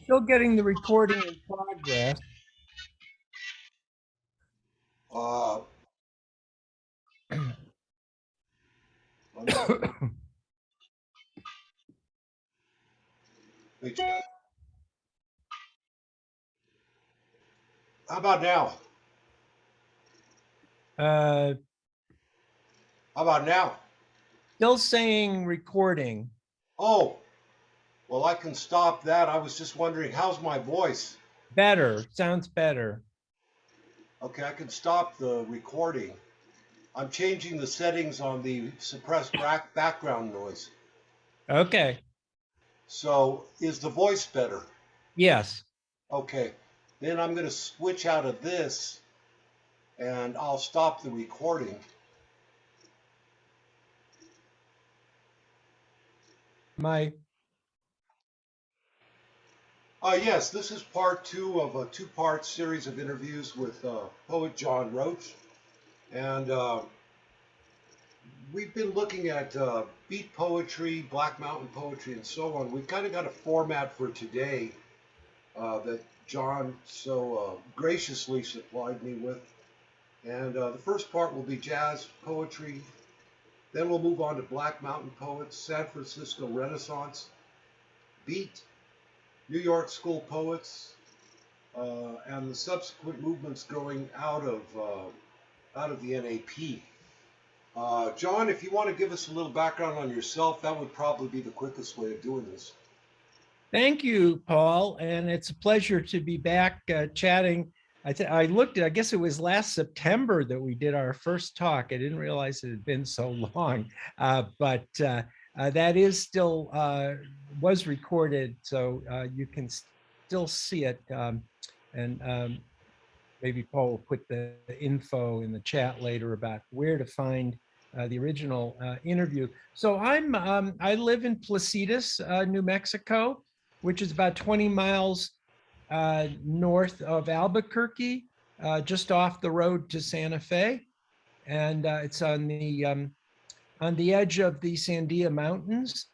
Still getting the recording in progress. Uh, let me check. How about now? Uh, How about now? Still saying recording. Oh, well, I can stop that. I was just wondering, how's my voice? Better. Sounds better. Okay, I can stop the recording. I'm changing the settings on the suppressed background noise. Okay. So, is the voice better? Yes. Okay, then I'm going to switch out of this and I'll stop the recording. My Yes, this is part two of a two-part series of interviews with poet John Roche. And we've been looking at beat poetry, Black Mountain poetry, and so on. We've kind of got a format for today that John so graciously supplied me with. And the first part will be jazz poetry. Then we'll move on to Black Mountain poets, San Francisco Renaissance, beat, New York school poets, and the subsequent movements growing out of the NAP. John, if you want to give us a little background on yourself, that would probably be the quickest way of doing this. Thank you, Paul, and it's a pleasure to be back chatting. I looked at, I guess it was last September that we did our first talk. I didn't realize it had been so long, but that is still was recorded, so you can still see it. And maybe Paul will put the info in the chat later about where to find the original interview. So I live in Placitas, New Mexico, which is about 20 miles north of Albuquerque, just off the road to Santa Fe, and it's on the edge of the Sandia Mountains.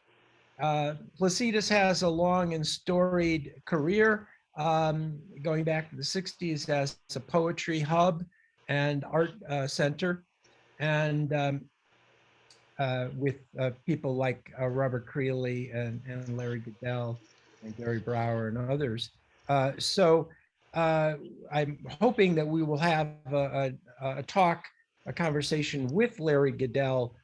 Placitas has a long and storied career, going back to the 60s as a poetry hub and art center, and with people like Robert Creeley and Larry Goodell and Gary Brower and others. So I'm hoping that we will have a talk, a conversation with Larry Goodell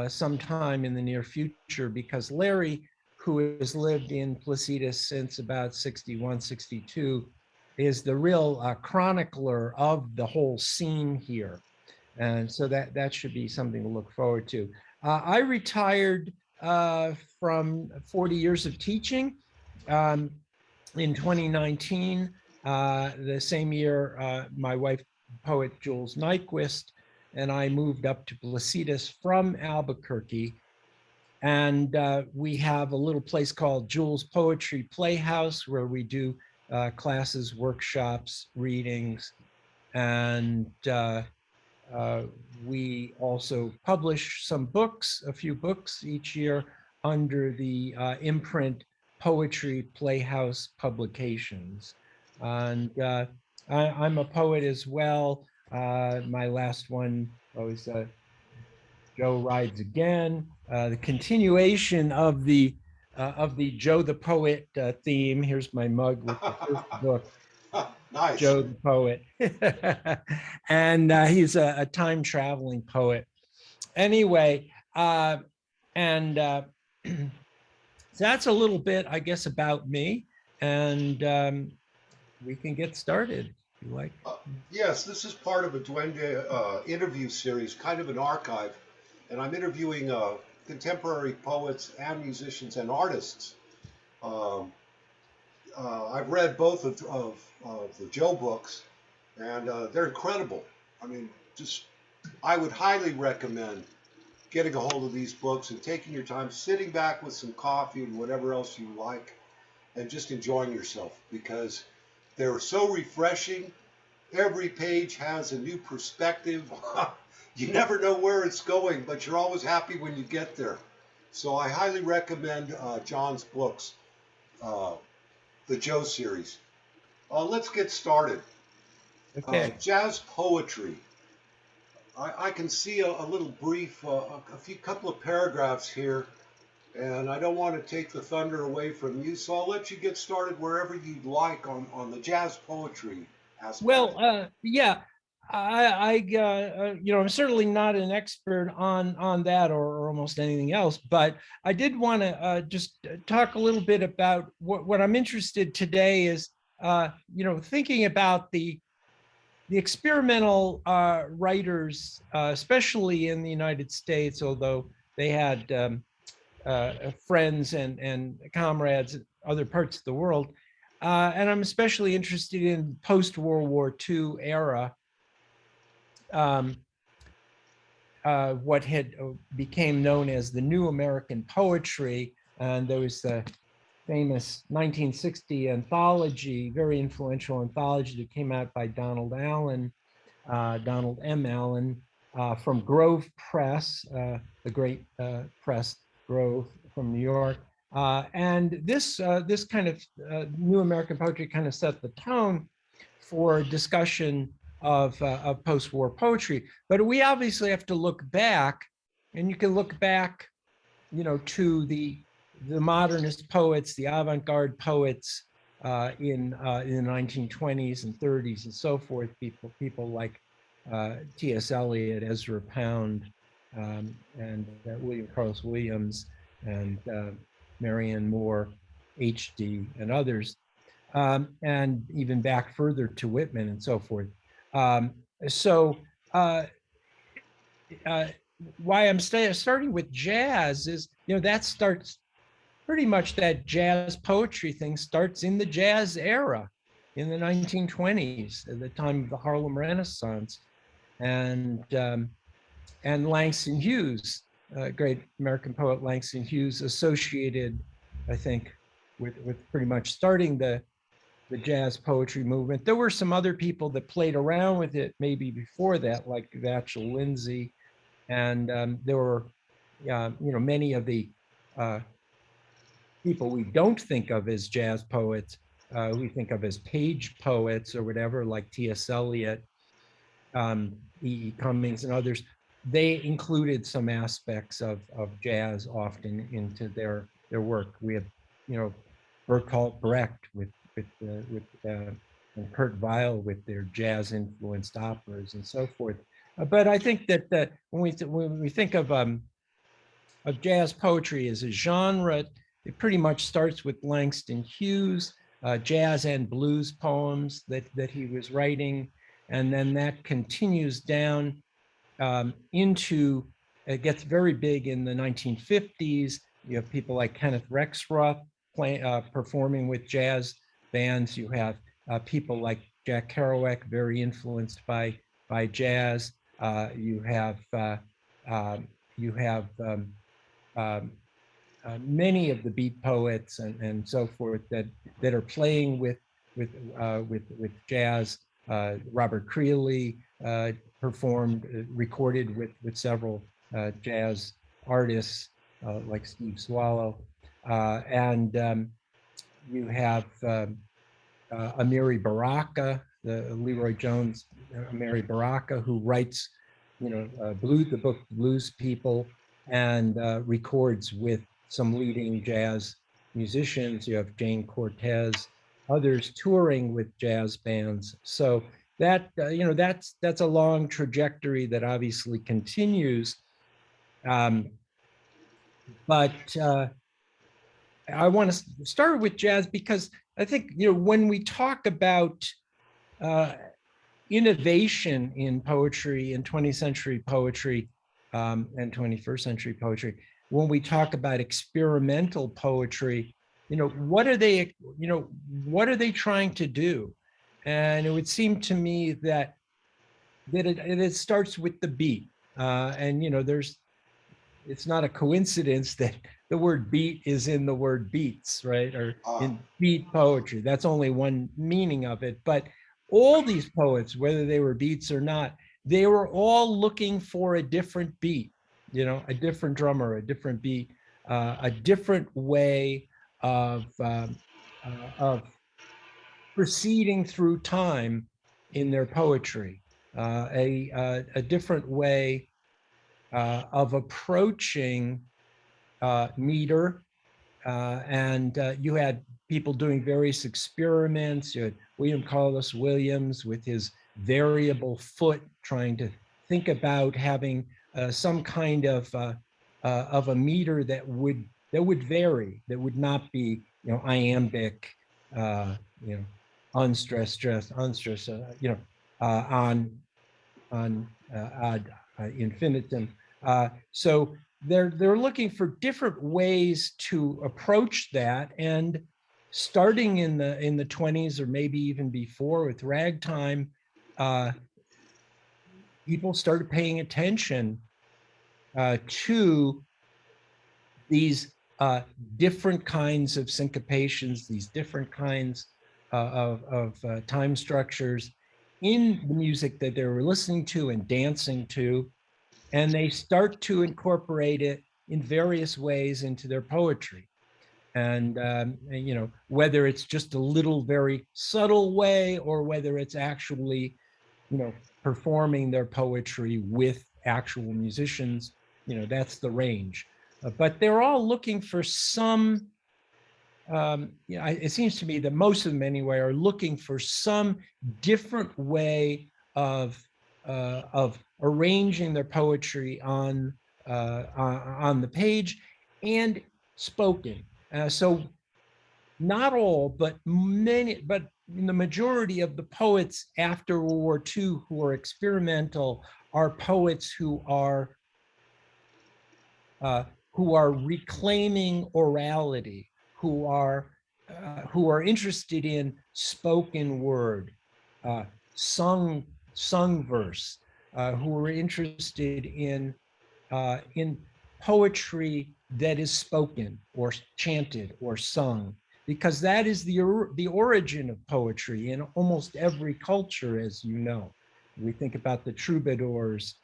sometime in the near future, because Larry, who has lived in Placitas since about 61, 62, is the real chronicler of the whole scene here. And so that should be something to look forward to. I retired from 40 years of teaching in 2019. The same year, my wife, poet Jules Nyquist, and I moved up to Placitas from Albuquerque. And we have a little place called Jules Poetry Playhouse, where we do classes, workshops, readings, and we also publish some books, a few books each year under the imprint Poetry Playhouse Publications. And I'm a poet as well. My last one was Joe Rides Again, the continuation of the Joe the Poet theme. Here's my mug with the first book. Nice. Joe the Poet. And he's a time traveling poet. Anyway, and so that's a little bit, I guess, about me. And we can get started if you like. Yes, this is part of a Duende interview series, kind of an archive. And I'm interviewing contemporary poets and musicians and artists. Um, I've read both of the Joe books, and they're incredible. I mean, just I would highly recommend getting a hold of these books and taking your time, sitting back with some coffee and whatever else you like, and just enjoying yourself because they're so refreshing. Every page has a new perspective. You never know where it's going, but you're always happy when you get there. So I highly recommend John's books, uh, the Joe series. Let's get started. Okay. Jazz poetry. I can see a little brief, a few couple of paragraphs here, and I don't want to take the thunder away from you, so I'll let you get started wherever you'd like on the jazz poetry aspect. Well, yeah, I'm certainly not an expert on that or almost anything else, but I did want to just talk a little bit about what I'm interested today is, thinking about the experimental writers, especially in the United States, although they had friends and comrades in other parts of the world. And I'm especially interested in post-World War II era, um, what had became known as the New American Poetry. And there was the famous 1960 anthology, very influential anthology that came out by Donald M. Allen, from Grove Press, the great press, Grove from New York. And this kind of New American Poetry kind of set the tone for discussion of post-war poetry. But we obviously have to look back, and you can look back, to the modernist poets, the avant-garde poets in the 1920s and 30s and so forth. People like T.S. Eliot, Ezra Pound, and William Carlos Williams, and Marianne Moore, H.D., and others, and even back further to Whitman and so forth. So uh, uh, why I'm starting with jazz is, that starts pretty much, that jazz poetry thing starts in the jazz era in the 1920s, at the time of the Harlem Renaissance. And Langston Hughes, great American poet Langston Hughes, associated, I think, with pretty much starting the jazz poetry movement. There were some other people that played around with it maybe before that, like Vachel Lindsay, and there were, many of the people we don't think of as jazz poets, we think of as page poets or whatever, like T.S. Eliot, E.E. Cummings, and others. They included some aspects of jazz often into their work. We have, Bertolt Brecht with and Kurt Weill with their jazz-influenced operas and so forth. But I think that when we think of jazz poetry as a genre, it pretty much starts with Langston Hughes, jazz and blues poems that he was writing, and then that continues down into, it gets very big in the 1950s. You have people like Kenneth Rexroth performing with jazz bands. You have people like Jack Kerouac, very influenced by jazz. You have many of the beat poets and so forth that are playing with jazz. Robert Creeley performed, recorded with several jazz artists like Steve Swallow, and you have Amiri Baraka, the Leroy Jones, Amiri Baraka, who writes, the book Blues People, and records with some leading jazz musicians. You have Jane Cortez, others touring with jazz bands. So that, that's a long trajectory that obviously continues. But I want to start with jazz because I think, when we talk about innovation in poetry, in 20th century poetry, and 21st century poetry, when we talk about experimental poetry, what are they, what are they trying to do? And it would seem to me that it starts with the beat. And, it's not a coincidence that the word beat is in the word beats, right? Or Ah, in beat poetry. That's only one meaning of it. But all these poets, whether they were beats or not, they were all looking for a different beat, a different drummer, a different beat, a different way of proceeding through time in their poetry, a different way of approaching meter. And you had people doing various experiments. You had William Carlos Williams with his variable foot, trying to think about having some kind of a meter that would vary, that would not be iambic, uh, you know unstressed, stressed, unstressed, on ad infinitum. So they're looking for different ways to approach that, and starting in the 20s or maybe even before with ragtime, uh, people started paying attention to these different kinds of syncopations, these different kinds of time structures in the music that they were listening to and dancing to, and they start to incorporate it in various ways into their poetry. And whether it's just a little very subtle way, or whether it's actually performing their poetry with actual musicians, that's the range. But they're all looking for some, it seems to me that most of them anyway are looking for some different way of arranging their poetry on the page and spoken. So not all, but many, but the majority of the poets after World War II who are experimental are poets uh, who are reclaiming orality, who are interested in spoken word, uh, sung verse, who are interested in poetry that is spoken or chanted or sung, because that is the origin of poetry in almost every culture, as you know. We think about the troubadours,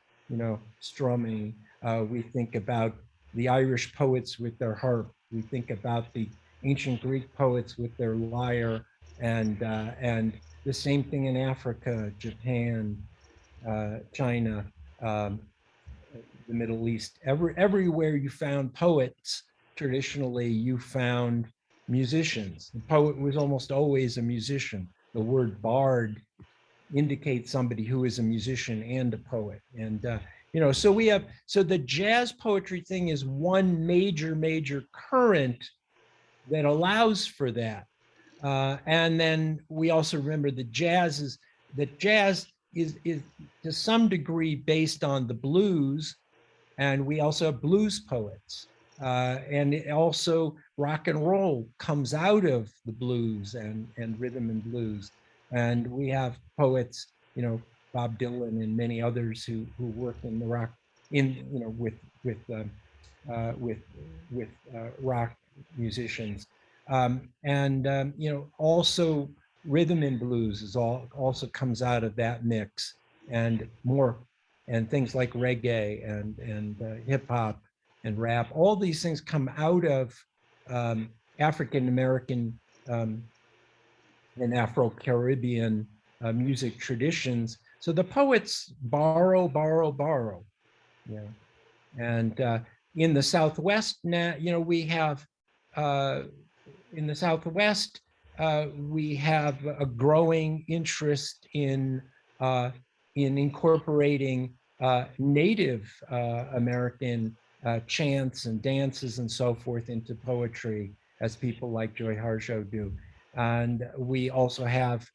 strumming. We think about the Irish poets with their harp. We think about the ancient Greek poets with their lyre, and the same thing in Africa, Japan, China, um, the Middle East. Everywhere you found poets, traditionally you found musicians. The poet was almost always a musician. The word bard indicates somebody who is a musician and a poet. And so the jazz poetry thing is one major current that allows for that. And then we also remember that jazz is to some degree based on the blues, and we also have blues poets. And it also rock and roll comes out of the blues and rhythm and blues. And we have poets, Bob Dylan and many others who work in the rock, with with rock musicians. Also rhythm and blues also comes out of that mix, and more, and things like reggae and hip hop and rap. All these things come out of African American and Afro-Caribbean music traditions. So the poets borrow. Yeah. And in the Southwest now, we have in the Southwest, we have a growing interest in incorporating Native American chants and dances and so forth into poetry, as people like Joy Harjo do. And we also have,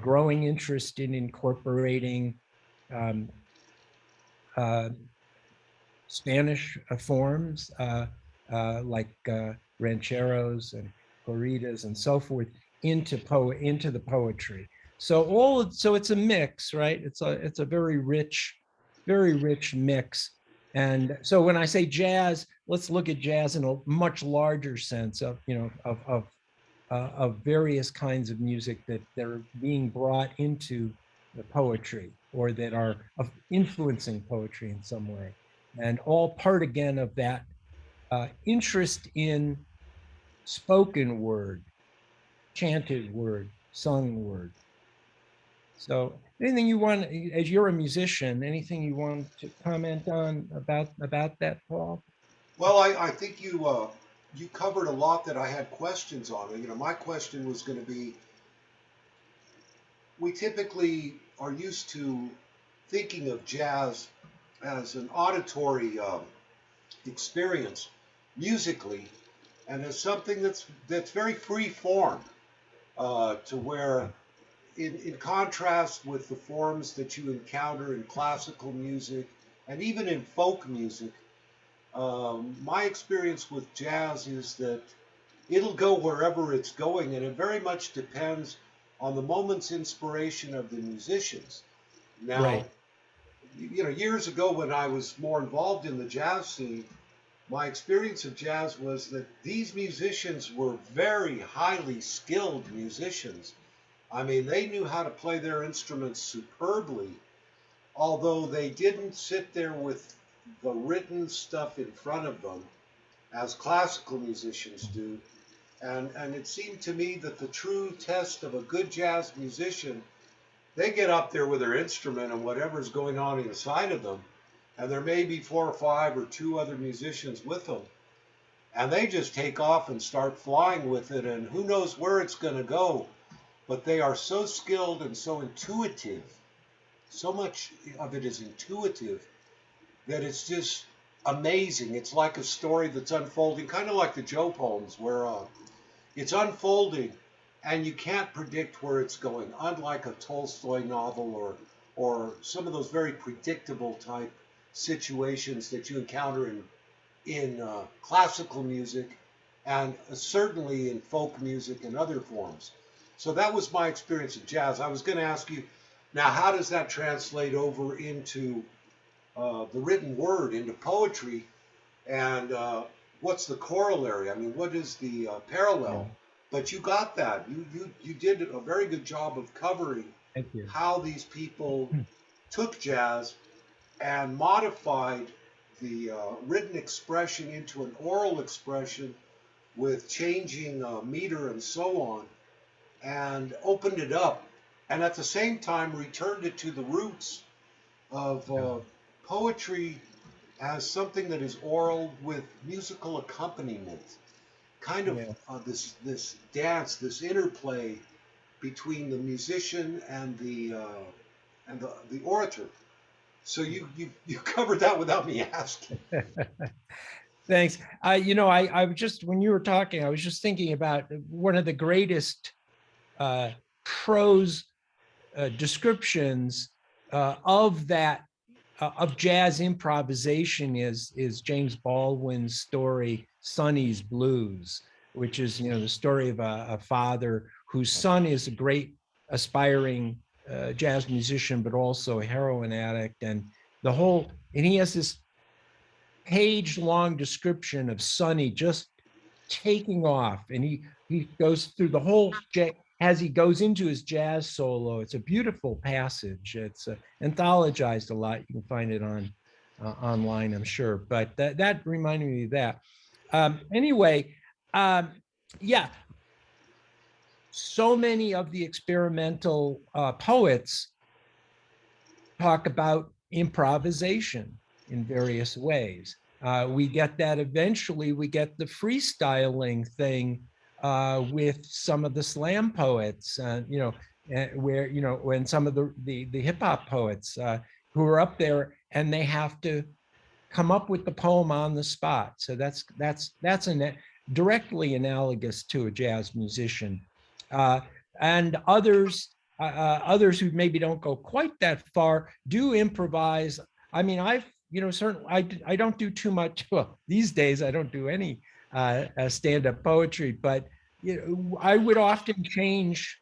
growing interest in incorporating um, uh, Spanish forms like rancheros and corridas and so forth into the poetry. So it's a mix, right? It's a very rich mix, And so when I say jazz, let's look at jazz in a much larger sense of, of various kinds of music that are being brought into the poetry or that are influencing poetry in some way. And all part again of that interest in spoken word, chanted word, sung word. So anything you want, as you're a musician, anything you want to comment on about that, Paul? Well, I think you covered a lot that I had questions on. You know, my question was going to be, we typically are used to thinking of jazz as an auditory experience musically, and as something that's very free form, to where in contrast with the forms that you encounter in classical music and even in folk music, my experience with jazz is that it'll go wherever it's going, and it very much depends on the moment's inspiration of the musicians. Now, Right. you know, years ago when I was more involved in the jazz scene, my experience of jazz was that these musicians were very highly skilled musicians. I mean, they knew how to play their instruments superbly, although they didn't sit there with the written stuff in front of them as classical musicians do. And it seemed to me that the true test of a good jazz musician, they get up there with their instrument and whatever's going on inside of them, and there may be four or five or two other musicians with them, and they just take off and start flying with it, and who knows where it's going to go. But they are so skilled and so intuitive. So much of it is intuitive that it's just amazing. It's like a story that's unfolding, kind of like the Joe poems, where it's unfolding and you can't predict where it's going, unlike a Tolstoy novel or some of those very predictable type situations that you encounter in classical music and certainly in folk music and other forms. So that was my experience of jazz. I was going to ask you, now, how does that translate over into the written word, into poetry? And what's the corollary? I mean, what is the Yeah. parallel? But you got that. You did a very good job of covering Thank you. how these people took jazz and modified the written expression into an oral expression with changing meter and so on, and opened it up, and at the same time returned it to the roots of poetry as something that is oral with musical accompaniment, kind of Yeah. this dance, this interplay between the musician and the orator. So you covered that without me asking. Thanks. I was just, when you were talking, I was just thinking about one of the greatest uh, prose descriptions of that of jazz improvisation is James Baldwin's story Sonny's Blues, which is the story of a father whose son is a great aspiring jazz musician, but also a heroin addict, and he has this page-long description of Sonny just taking off, and he goes through the whole as he goes into his jazz solo. It's a beautiful passage. It's anthologized a lot. You can find it on online, I'm sure. But that reminded me of that. Anyway, yeah, so many of the experimental poets talk about improvisation in various ways. We get that eventually, we get the freestyling thing with some of the slam poets, where, when some of the hip hop poets who are up there and they have to come up with the poem on the spot. So that's directly analogous to a jazz musician. Uh, and others who maybe don't go quite that far do improvise. I mean, certainly I don't do too much. Well, these days I don't do any stand-up poetry, but I would often change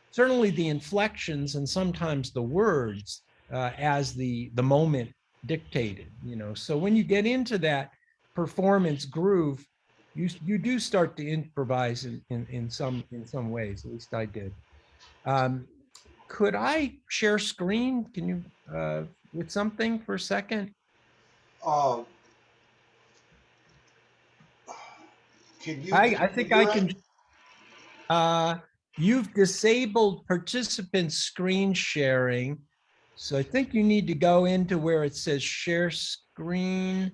certainly the inflections and sometimes the words as the moment dictated, So when you get into that performance groove, you do start to improvise in some ways. At least I did. Could I share screen? Can you with something for a second? Uh, can you I can think I you can. Uh, you've disabled participant screen sharing. So I think you need to go into where it says share screen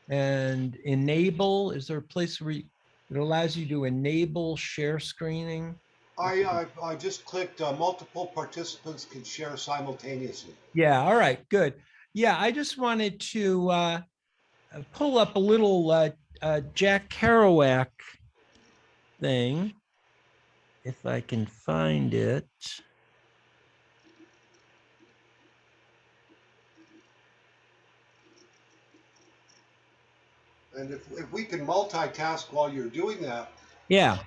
and enable. Is there a place where it allows you to enable share screening? I just clicked multiple participants can share simultaneously. Yeah, all right, good. Yeah, I just wanted to pull up a little Jack Kerouac thing, if I can find it. And if we can multitask while you're doing that, Yeah.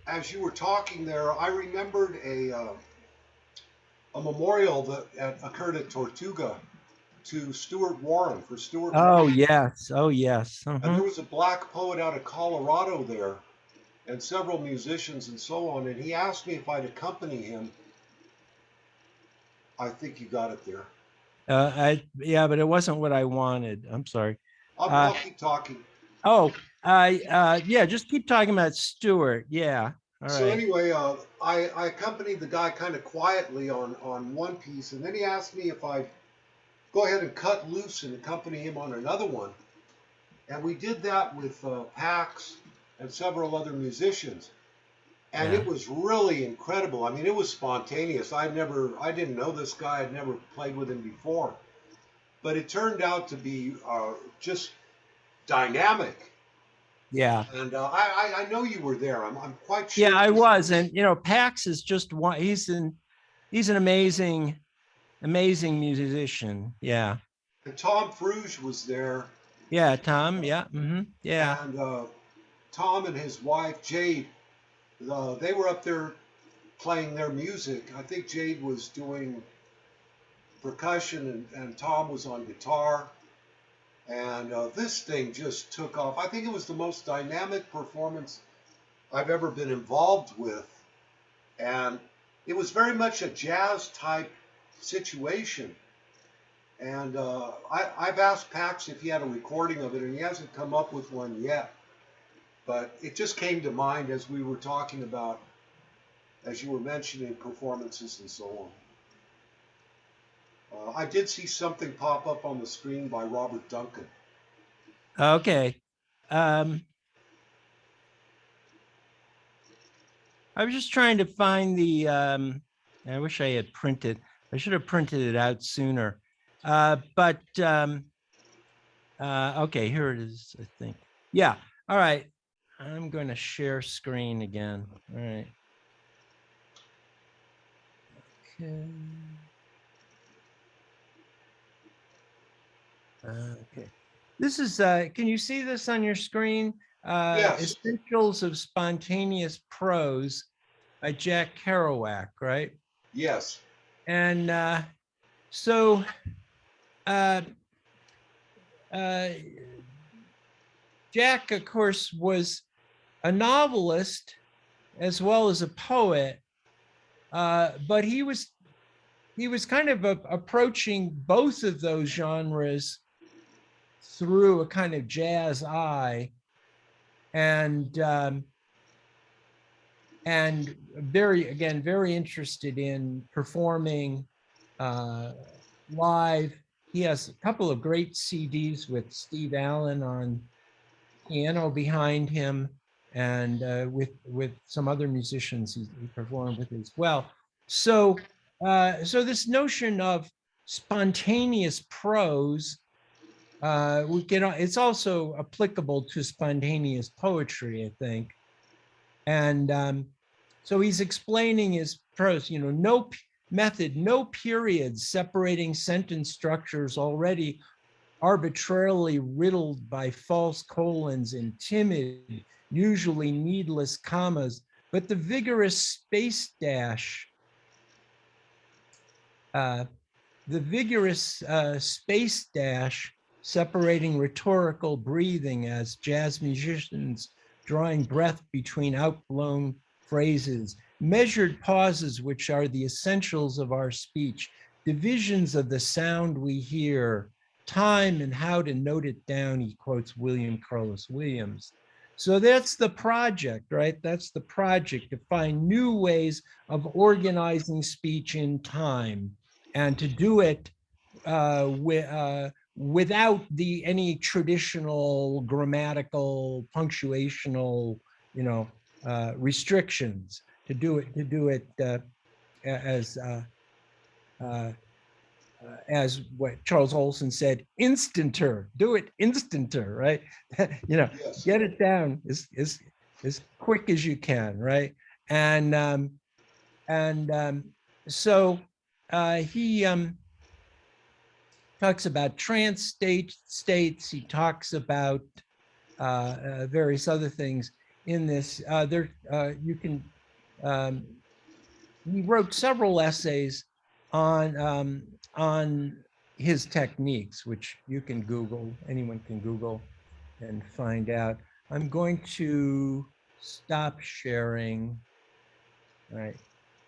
as you were talking there, I remembered a memorial that occurred at Tortuga to Stuart Warren for Stuart Oh, Warren. yes. Oh, yes. And Uh-huh. there was a black poet out of Colorado there and several musicians and so on. And he asked me if I'd accompany him. I think you got it there. Yeah, but it wasn't what I wanted. I'm sorry. I'll keep talking. Oh, yeah, just keep talking about Stewart. Yeah. All So right. anyway, I accompanied the guy kind of quietly on one piece, and then he asked me if I'd go ahead and cut loose and accompany him on another one. And we did that with Pax and several other musicians. And Yeah. it was really incredible. I mean, it was spontaneous. I didn't know this guy. I'd never played with him before, but it turned out to be just dynamic. Yeah. And I know you were there. I'm quite Yeah, sure. I was. And Pax is just one, he's an amazing musician. Yeah. And Tom Fruge was there, Yeah, Tom. Yeah. Yeah. and Tom and his wife Jade, they were up there playing their music. I think Jade was doing percussion, and Tom was on guitar. And this thing just took off. I think it was the most dynamic performance I've ever been involved with. And it was very much a jazz type situation. And I've asked Pax if he had a recording of it, and he hasn't come up with one yet. But it just came to mind as we were talking about, as you were mentioning performances and so on. I did see something pop up on the screen by Robert Duncan. Okay. Um, I was just trying to find I wish I had printed. I should have printed it out sooner. But okay, here it is, I think. Yeah. All right. I'm going to share screen again. All right. Okay. Okay. This is, can you see this on your screen? Yes, Essentials of Spontaneous Prose by Jack Kerouac, right? yes, And so uh, uh, Jack, of course, was a novelist as well as a poet, but he was kind of approaching both of those genres through a kind of jazz eye, and very interested in performing live. He has a couple of great CDs with Steve Allen on piano behind him, and with some other musicians he performed with as well. So so this notion of spontaneous prose, it's also applicable to spontaneous poetry, I think. And so he's explaining his prose, no method, no periods separating sentence structures already arbitrarily riddled by false colons and timid, usually needless commas, but the vigorous space dash the vigorous space dash separating rhetorical breathing as jazz musicians drawing breath between outblown phrases, measured pauses which are the essentials of our speech, divisions of the sound we hear, time and how to note it down, he quotes William Carlos Williams. So that's the project, right? That's the project, to find new ways of organizing speech in time and to do it without any traditional grammatical, punctuational, restrictions. To do it as uh, as what Charles Olson said, instanter. Do it instanter, right? Yes. Get it down as quick as you can, right? And so he talks about trance states. He talks about various other things in this. You can. Um, he wrote several essays on his techniques, which you can Google. Anyone can Google and find out. I'm going to stop sharing. All right.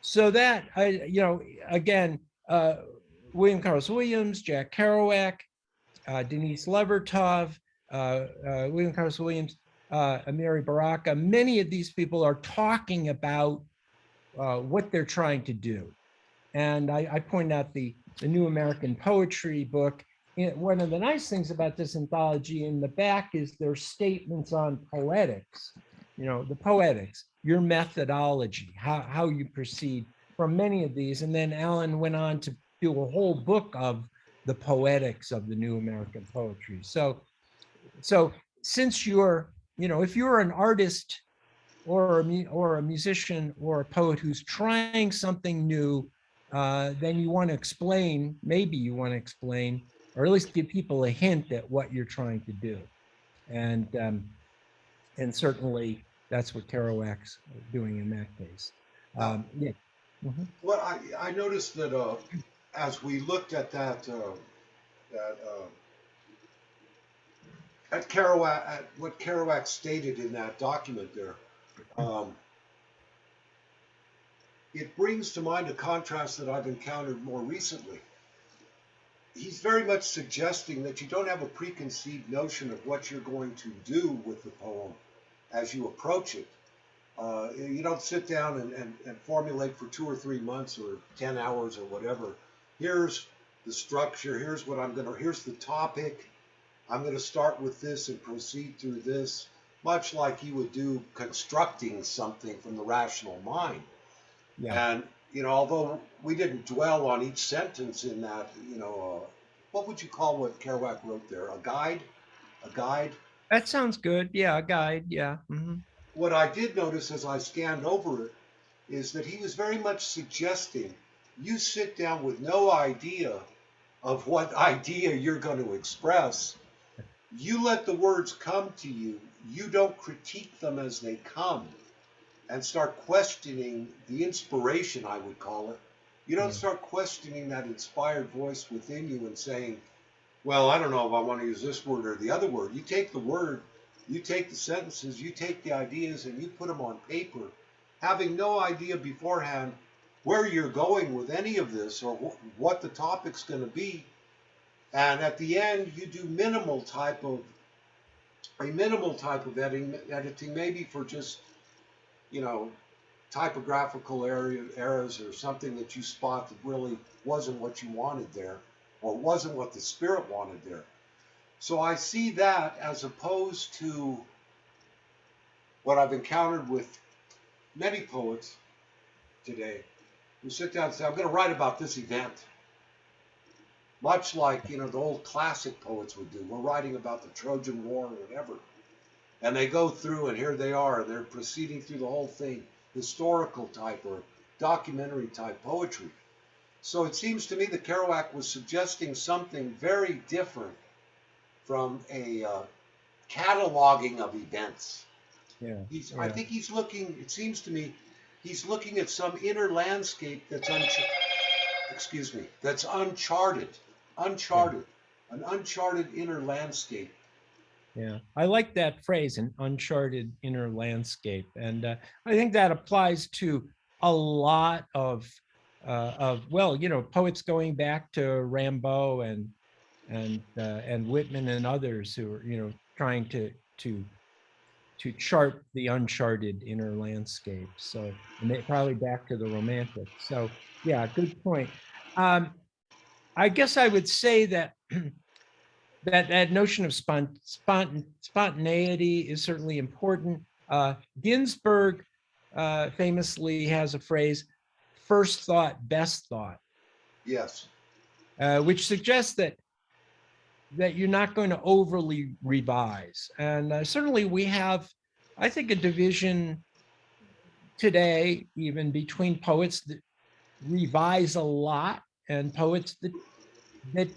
So that again, William Carlos Williams, Jack Kerouac, Denise Levertov, William Carlos Williams, Amiri Baraka. Many of these people are talking about what they're trying to do. And I point out the New American Poetry book. One of the nice things about this anthology in the back is their statements on poetics, the poetics, your methodology, how you proceed from many of these. And then Alan went on to do a whole book of the poetics of the New American Poetry. So since if you're an artist or a musician or a poet who's trying something new, then you want to explain, or at least give people a hint at what you're trying to do. And certainly that's what Kerouac's doing in that case. Yeah. Mhm. Well, I noticed that as we looked at that at Kerouac, at what Kerouac stated in that document there, um, it brings to mind a contrast that I've encountered more recently. He's very much suggesting that you don't have a preconceived notion of what you're going to do with the poem as you approach it. You don't sit down and formulate for 2 or 3 months or 10 hours or whatever. Here's the structure. Here's the topic. I'm going to start with this and proceed through this, much like you would do constructing something from the rational mind. Yeah. And, although we didn't dwell on each sentence in that, what would you call what Kerouac wrote there? A guide? A guide? That sounds good. Yeah, a guide. Yeah. Mm-hmm. What I did notice as I scanned over it is that he was very much suggesting you sit down with no idea of what idea you're going to express. You let the words come to you. You don't critique them as they come and start questioning the inspiration, I would call it. You don't Yeah. start questioning that inspired voice within you and saying, well, I don't know if I want to use this word or the other word. You take the word, you take the sentences, you take the ideas, and you put them on paper, having no idea beforehand where you're going with any of this or what the topic's going to be. And at the end, you do a minimal type of editing, maybe for just, you know, typographical errors or something that you spot that really wasn't what you wanted there or wasn't what the spirit wanted there. So I see that as opposed to what I've encountered with many poets today who sit down and say, I'm going to write about this event. Much like, the old classic poets would do. We're writing about the Trojan War or whatever. And they go through and here they are. They're proceeding through the whole thing, historical type or documentary type poetry. So it seems to me that Kerouac was suggesting something very different from a cataloging of events. Yeah. I think it seems to me, he's looking at some inner landscape excuse me, that's uncharted, Yeah. uncharted, an uncharted inner landscape. Yeah, I like that phrase, an uncharted inner landscape. And I think that applies to a lot well, poets going back to Rimbaud and Whitman and others who are, trying to chart the uncharted inner landscape. So, and they probably back to the Romantics. So, yeah, good point. Um, I guess I would say that that notion of spontaneity is certainly important. Ginsberg famously has a phrase, first thought, best thought, Yes. which suggests that you're not going to overly revise. And certainly we have, I think, a division today, even between poets that revise a lot and poets that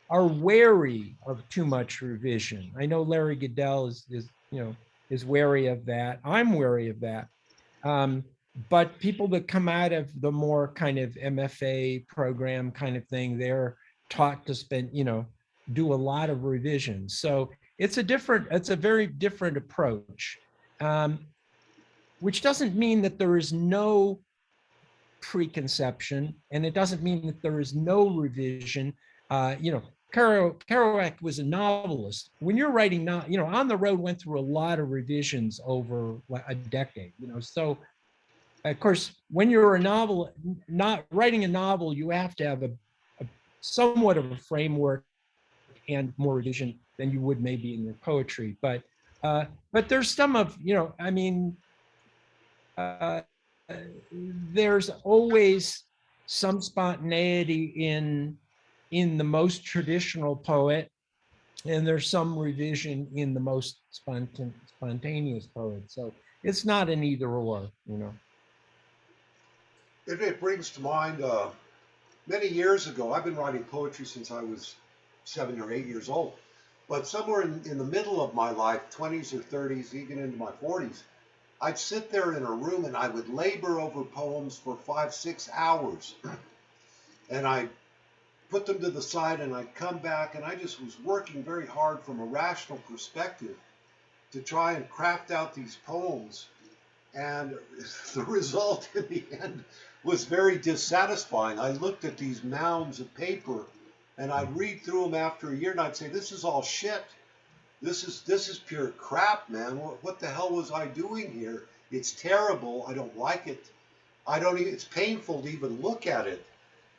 are wary of too much revision. I know Larry Goodell is wary of that. I'm wary of that. Um, but people that come out of the more kind of MFA program kind of thing, they're taught to do a lot of revisions. So it's a very different approach, um, which doesn't mean that there is no preconception, and it doesn't mean that there is no revision. Kerouac was a novelist. When you're writing, On the Road went through a lot of revisions over a decade. So of course, when you're not writing a novel, you have to have a somewhat of a framework and more revision than you would maybe in your poetry. But there's some of, uh, there's always some spontaneity in the most traditional poet, and there's some revision in the most spontaneous poet. So it's not an either or. It brings to mind many years ago. I've been writing poetry since I was 7 or 8 years old. But somewhere in the middle of my life, 20s or 30s, even into my 40s, I'd sit there in a room and I would labor over poems for 5, 6 hours. And I put them to the side and I'd come back and I just was working very hard from a rational perspective to try and craft out these poems. And the result in the end was very dissatisfying. I looked at these mounds of paper and I'd read through them after a year and I'd say, this is all shit. This is pure crap, man. What the hell was I doing here? It's terrible. I don't like it. I don't even, it's painful to even look at it.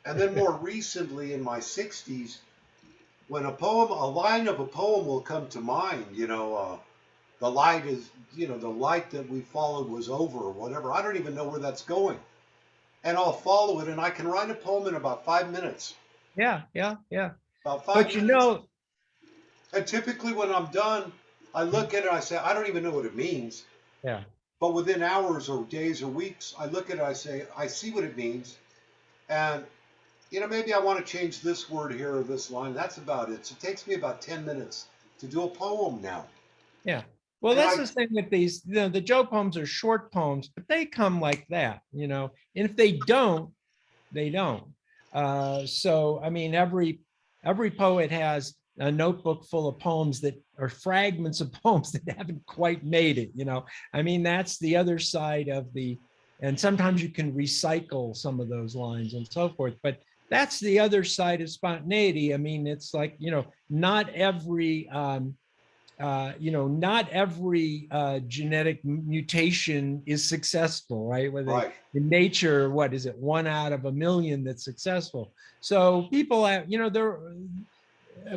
And then more recently in my 60s, when a line of a poem will come to mind, the light is, the light that we followed was over or whatever. I don't even know where that's going. And I'll follow it and I can write a poem in about 5 minutes. Yeah, yeah, yeah. About five But minutes. And typically when I'm done, I look at it and I say, I don't even know what it means. yeah. But within hours or days or weeks, I look at it, I say, I see what it means. And, maybe I want to change this word here or this line. That's about it. So it takes me about 10 minutes to do a poem now. Yeah. Well, And that's I, the thing with these, the Joe poems are short poems, but they come like that, and if they don't, they don't. So, I mean, every poet has a notebook full of poems that are fragments of poems that haven't quite made it. I mean, that's the other side of and sometimes you can recycle some of those lines and so forth, but that's the other side of spontaneity. I mean, it's like, not every, not every genetic mutation is successful, right? Whether right. in nature, what is it, 1 out of 1,000,000 that's successful. So people have,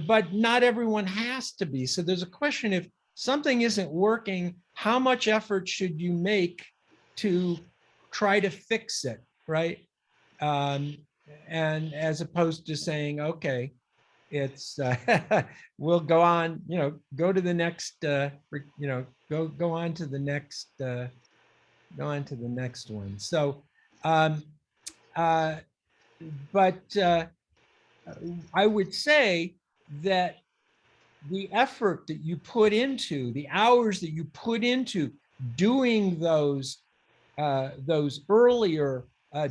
but not everyone has to be. So there's a question: if something isn't working, how much effort should you make to try to fix it, right? Um, and as opposed to saying, okay, it's we'll go on, go to the next, go on to the next, go on to the next one. So, um, uh, but I would say that the effort that you put into, the hours that you put into doing those earlier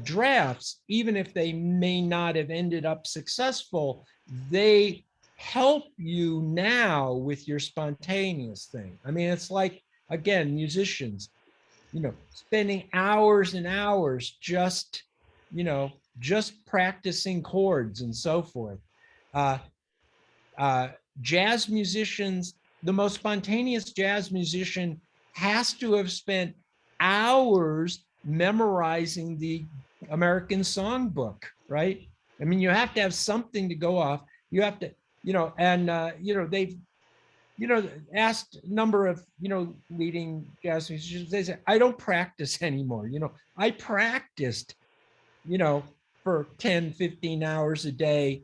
drafts, even if they may not have ended up successful, they help you now with your spontaneous thing. I mean, it's like, again, musicians, spending hours and hours just, just practicing chords and so forth. Uh, uh, Jazz musicians, the most spontaneous jazz musician has to have spent hours memorizing the American songbook, right? I mean, you have to have something to go off. You have to, they've, asked a number of, leading jazz musicians, they say, I don't practice anymore. I practiced, for 10, 15 hours a day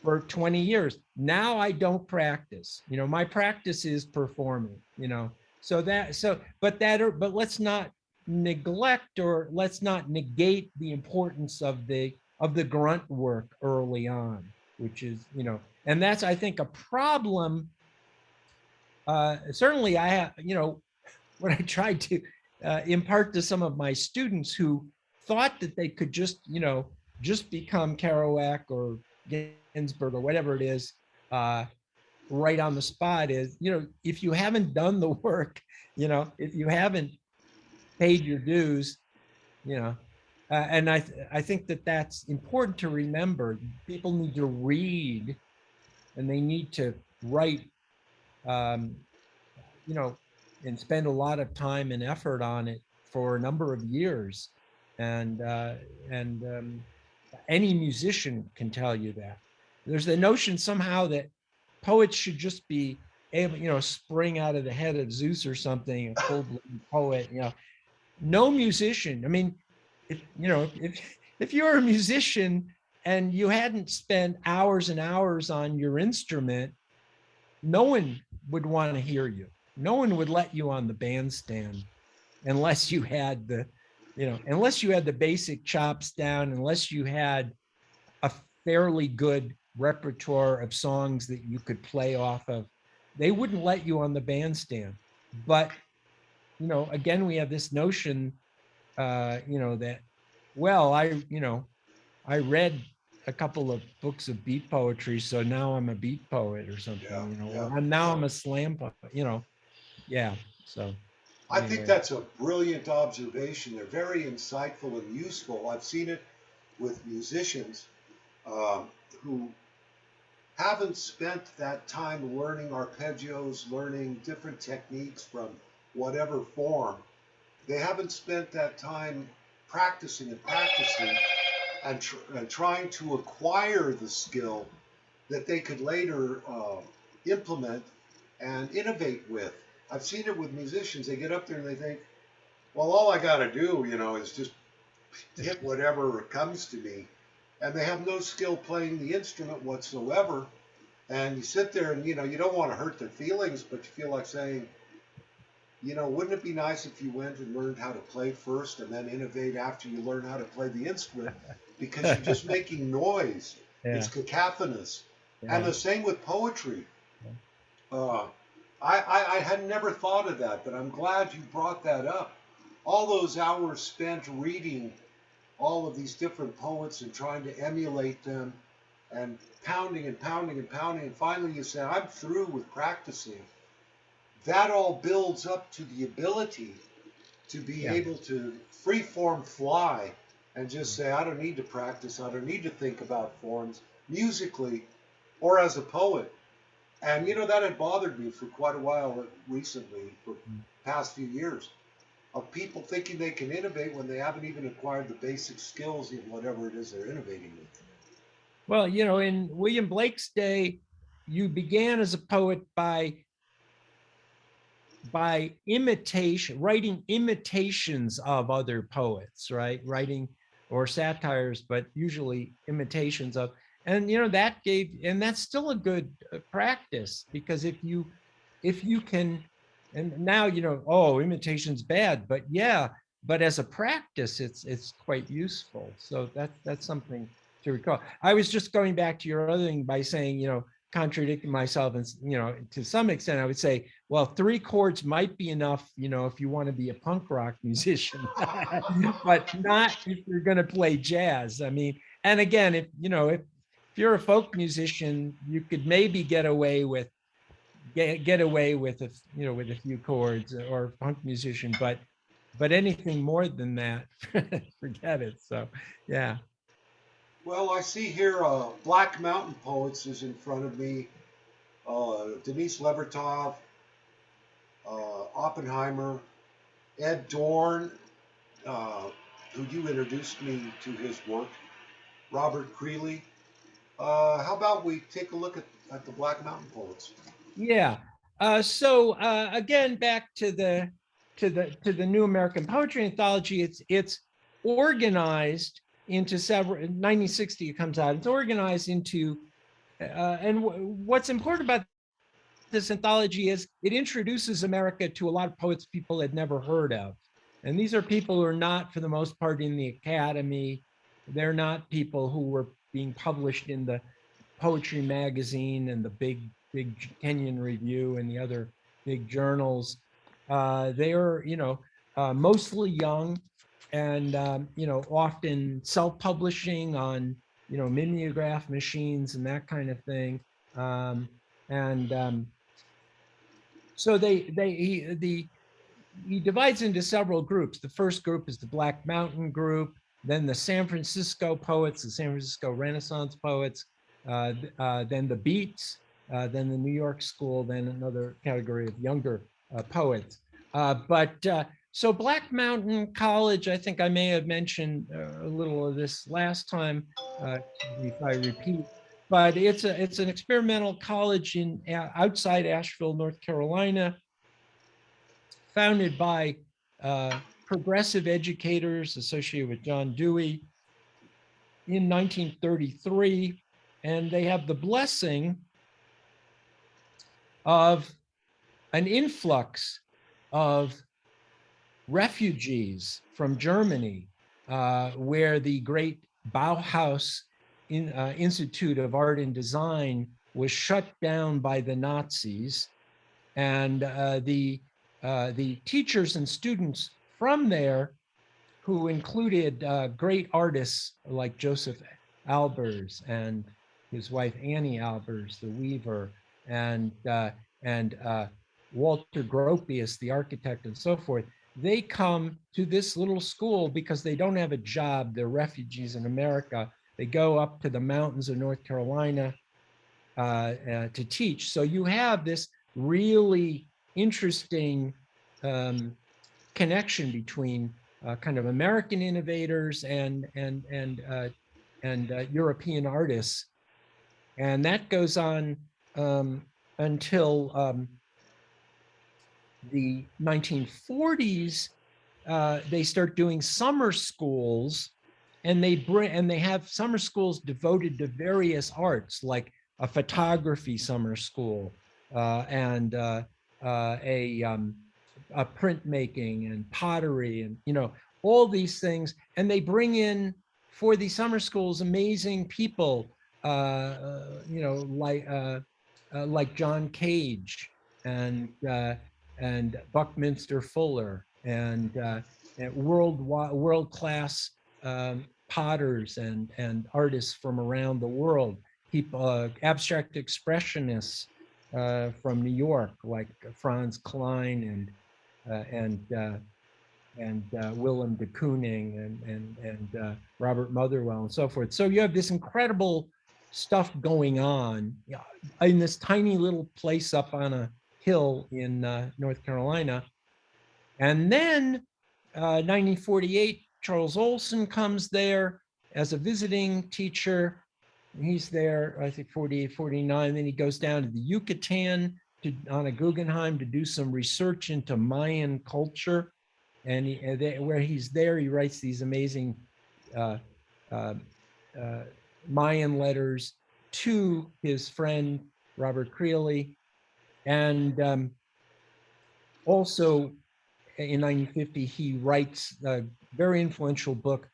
for 20 years. Now I don't practice. My practice is performing, but let's not neglect, or let's not negate the importance of the grunt work early on, which is, and that's, I think, a problem. Certainly I have, what I tried to impart to some of my students who thought that they could just become Kerouac or Ginsberg or whatever it is, right on the spot, is, if you haven't done the work, if you haven't paid your dues, and I think that that's important to remember. People need to read, and they need to write, um, you know, and spend a lot of time and effort on it for a number of years. And any musician can tell you that. There's the notion somehow that poets should just be able, spring out of the head of Zeus or something, a full-blown poet. No musician. I mean, if you're a musician and you hadn't spent hours and hours on your instrument, no one would want to hear you. No one would let you on the bandstand unless you had the basic chops down, unless you had a fairly good repertoire of songs that you could play off of. They wouldn't let you on the bandstand. But, again, we have this notion, that, well, I read a couple of books of beat poetry, so now I'm a beat poet or something, Yeah. or now I'm a slam poet, yeah. So I think anyway, that's a brilliant observation. They're very insightful and useful. I've seen it with musicians who haven't spent that time learning arpeggios, learning different techniques from whatever form. They haven't spent that time practicing and practicing and trying to acquire the skill that they could later implement and innovate with. I've seen it with musicians. They get up there and they think, well, all I got to do, is just hit whatever comes to me. And they have no skill playing the instrument whatsoever. And you sit there and, you don't want to hurt their feelings, but you feel like saying, wouldn't it be nice if you went and learned how to play first and then innovate after you learn how to play the instrument? Because you're just making noise. yeah, It's cacophonous. And yeah, the same with poetry. Uh, I had never thought of that, but I'm glad you brought that up. All those hours spent reading all of these different poets and trying to emulate them and pounding and pounding and pounding, and finally you say, I'm through with practicing. That all builds up to the ability to be yeah, able to freeform fly and just say, I don't need to practice, I don't need to think about forms musically or as a poet. And that had bothered me for quite a while recently, for past few years, of people thinking they can innovate when they haven't even acquired the basic skills in whatever it is they're innovating with. well, in William Blake's day, you began as a poet by imitation, writing imitations of other poets, right? Writing, or satires, but usually imitations of. And and that's still a good practice, because if you can, and now, oh, imitation's bad, but yeah, but as a practice, it's quite useful. So that's something to recall. I was just going back to your other thing by saying, contradicting myself, and to some extent, I would say, well, 3 chords might be enough, if you want to be a punk rock musician, but not if you're going to play jazz. I mean, and again, if you're a folk musician, you could maybe get away with with a few chords, or punk musician, but anything more than that, forget it. So, yeah. Well, I see here Black Mountain Poets is in front of me. Denise Levertov, Oppenheimer, Ed Dorn, uh, who you introduced me to his work, Robert Creeley. How about we take a look at the Black Mountain Poets? Yeah. So again, back to the New American Poetry Anthology. It's organized into several. In 1960, it comes out. It's organized into, and what's important about this anthology is it introduces America to a lot of poets people had never heard of, and these are people who are not, for the most part, in the academy. They're not people who were being published in the Poetry Magazine and the big Kenyon Review and the other big journals. They are, mostly young, and often self-publishing on mimeograph machines and that kind of thing. And so he divides into several groups. The first group is the Black Mountain group, then the San Francisco poets, the San Francisco Renaissance poets, then the Beats, then the New York School, then another category of younger poets. So Black Mountain College, I think I may have mentioned a little of this last time, if I repeat, but it's an experimental college in outside Asheville, North Carolina, founded by progressive educators associated with John Dewey in 1933, and they have the blessing of an influx of refugees from Germany, where the great Bauhaus Institute of Art and Design was shut down by the Nazis, and the teachers and students from there, who included great artists like Joseph Albers and his wife Annie Albers, the weaver, and Walter Gropius, the architect, and so forth. They come to this little school because they don't have a job. They're refugees in America. They go up to the mountains of North Carolina to teach. So you have this really interesting connection between kind of American innovators and European artists, and that goes on until the 1940s. They start doing summer schools, and they have summer schools devoted to various arts, like a photography summer school, and a printmaking and pottery, and all these things. And they bring in, for these summer schools, amazing people, like John Cage and Buckminster Fuller, and world-class potters and artists from around the world. People, abstract expressionists from New York, like Franz Klein and Willem de Kooning and Robert Motherwell and so forth. So you have this incredible stuff going on in this tiny little place up on a hill in North Carolina. And then 1948, Charles Olson comes there as a visiting teacher. He's there, I think, 48, 49. Then he goes down to the Yucatan on a Guggenheim to do some research into Mayan culture. And where he's there, he writes these amazing Mayan letters to his friend, Robert Creeley. And also in 1950, he writes a very influential book,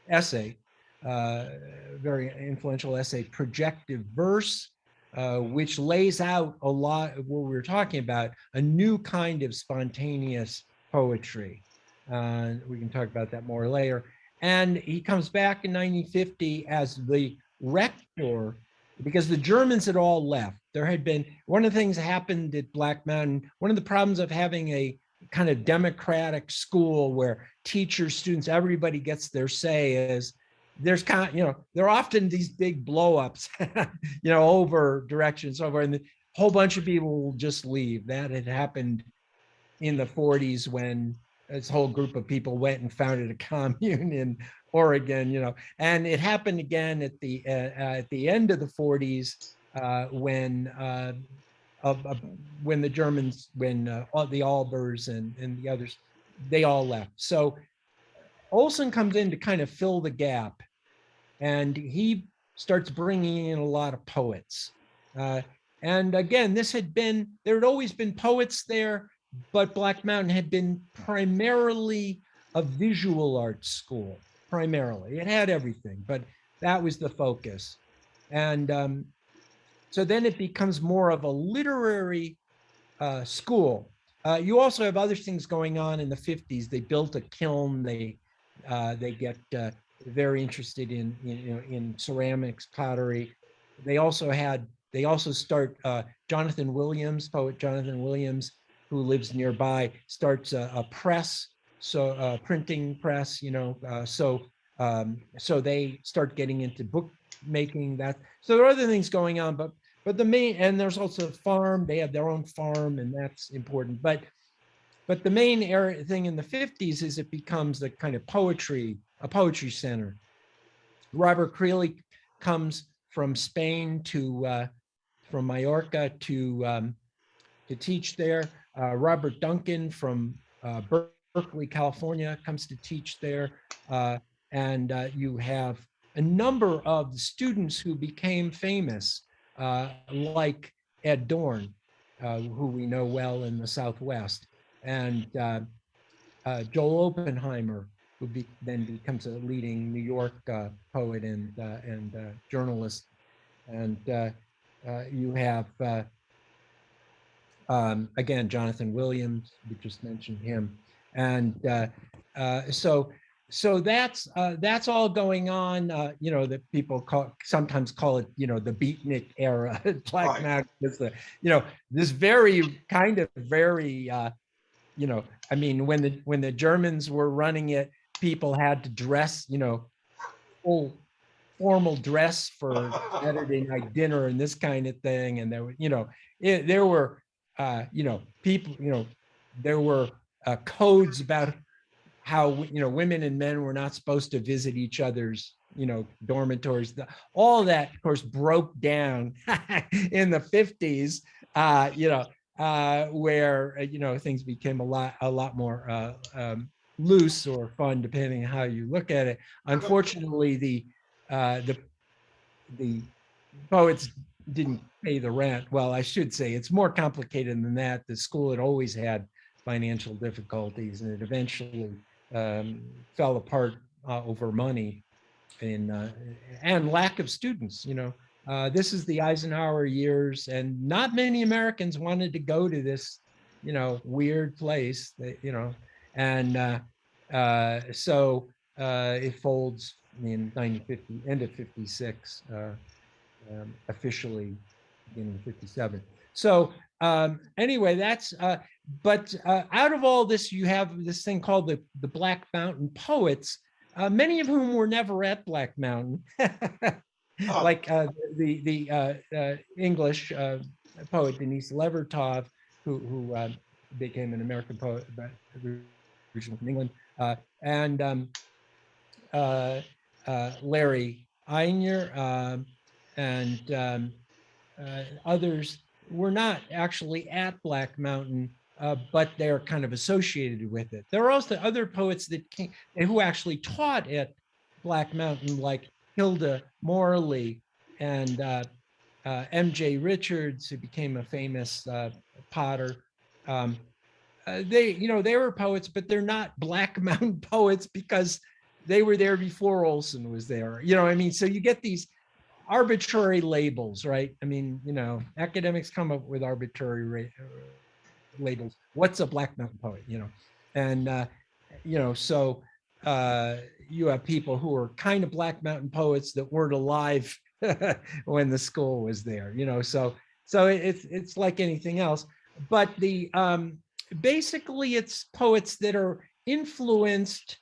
essay very influential essay, Projective Verse, which lays out a lot of what we were talking about, a new kind of spontaneous poetry. We can talk about that more later. And he comes back in 1950 as the rector because the Germans had all left. There had been one of the things that happened at Black Mountain. One of the problems of having a kind of democratic school where teachers, students, everybody gets their say is there's kind of, there are often these big blowups, over directions over, and a whole bunch of people will just leave. That had happened in the 40s when this whole group of people went and founded a commune in Oregon, and it happened again at the end of the 40s when the Germans, all the Albers and the others, they all left. So Olson comes in to kind of fill the gap, and he starts bringing in a lot of poets. And again, there had always been poets there, but Black Mountain had been primarily a visual arts school, primarily. It had everything, but that was the focus. And so then it becomes more of a literary school. You also have other things going on in the 50s. They built a kiln. They get very interested in ceramics, pottery. They also start Jonathan Williams, poet Jonathan Williams, who lives nearby, starts a press, so a printing press. So they start getting into bookmaking. So there are other things going on, but the main, and there's also a farm. They have their own farm, and that's important. But the main thing in the 50s is it becomes the kind of a poetry center. Robert Creeley comes from Spain from Mallorca to teach there. Robert Duncan from Berkeley, California, comes to teach there. And you have a number of students who became famous, like Ed Dorn, who we know well in the Southwest, and Joel Oppenheimer, who then becomes a leading New York poet and journalist. And you have, again, Jonathan Williams, we just mentioned him. And so that's all going on. That people sometimes call it, the beatnik era. Black Mountain is this very kind of very, I mean, when the Germans were running it, people had to dress, full formal dress for Saturday night dinner and this kind of thing. And there were, there were, people, there were codes about how, women and men were not supposed to visit each other's, dormitories. All that, of course, broke down in the 50s, where, things became a lot more loose or fun, depending on how you look at it. Unfortunately, the poets didn't pay the rent. Well, I should say it's more complicated than that. The school had always had financial difficulties, and it eventually fell apart over money and lack of students. This is the Eisenhower years, and not many Americans wanted to go to this, weird place. And so it folds in 1950, end of 56, officially beginning of 57. So anyway, that's, but out of all this, you have this thing called the Black Mountain Poets, many of whom were never at Black Mountain, like the English poet Denise Levertov, who became an American poet, but originally from England, and Larry Einier, and others were not actually at Black Mountain, but they're kind of associated with it. There are also other poets who actually taught at Black Mountain, like Hilda Morley and M.J. Richards, who became a famous potter. They were poets, but they're not Black Mountain poets because they were there before Olson was there. You know, I mean, so you get these arbitrary labels, right? I mean, you know, academics come up with arbitrary labels. What's a Black Mountain poet? You know, and you know, so you have people who are kind of Black Mountain poets that weren't alive when the school was there. You know, so it's like anything else. But the basically it's poets that are influenced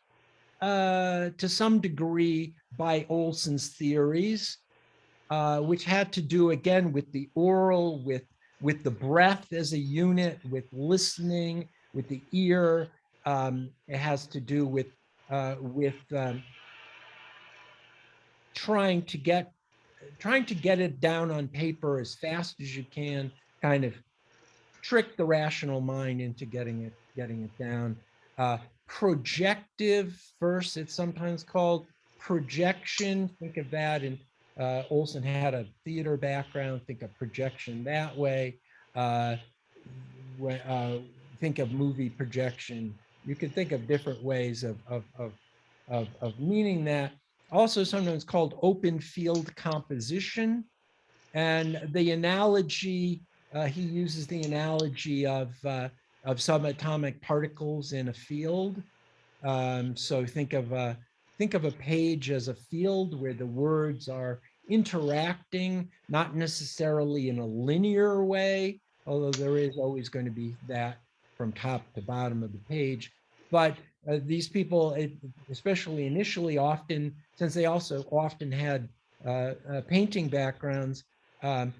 to some degree by Olson's theories, which had to do again with the oral, with the breath as a unit, with listening, with the ear. It has to do with trying to get it down on paper as fast as you can, kind of trick the rational mind into getting it down. Uh, Projective verse, it's sometimes called projection. Think of that. And Olson had a theater background. Think of projection that way. Uh, think of movie projection. You could think of different ways of meaning that. Also, sometimes called open field composition. And the analogy, he uses the analogy of subatomic particles in a field. So think of a page as a field where the words are interacting, not necessarily in a linear way, although there is always going to be that from top to bottom of the page. But these people, especially initially, often, since they also often had painting backgrounds, um,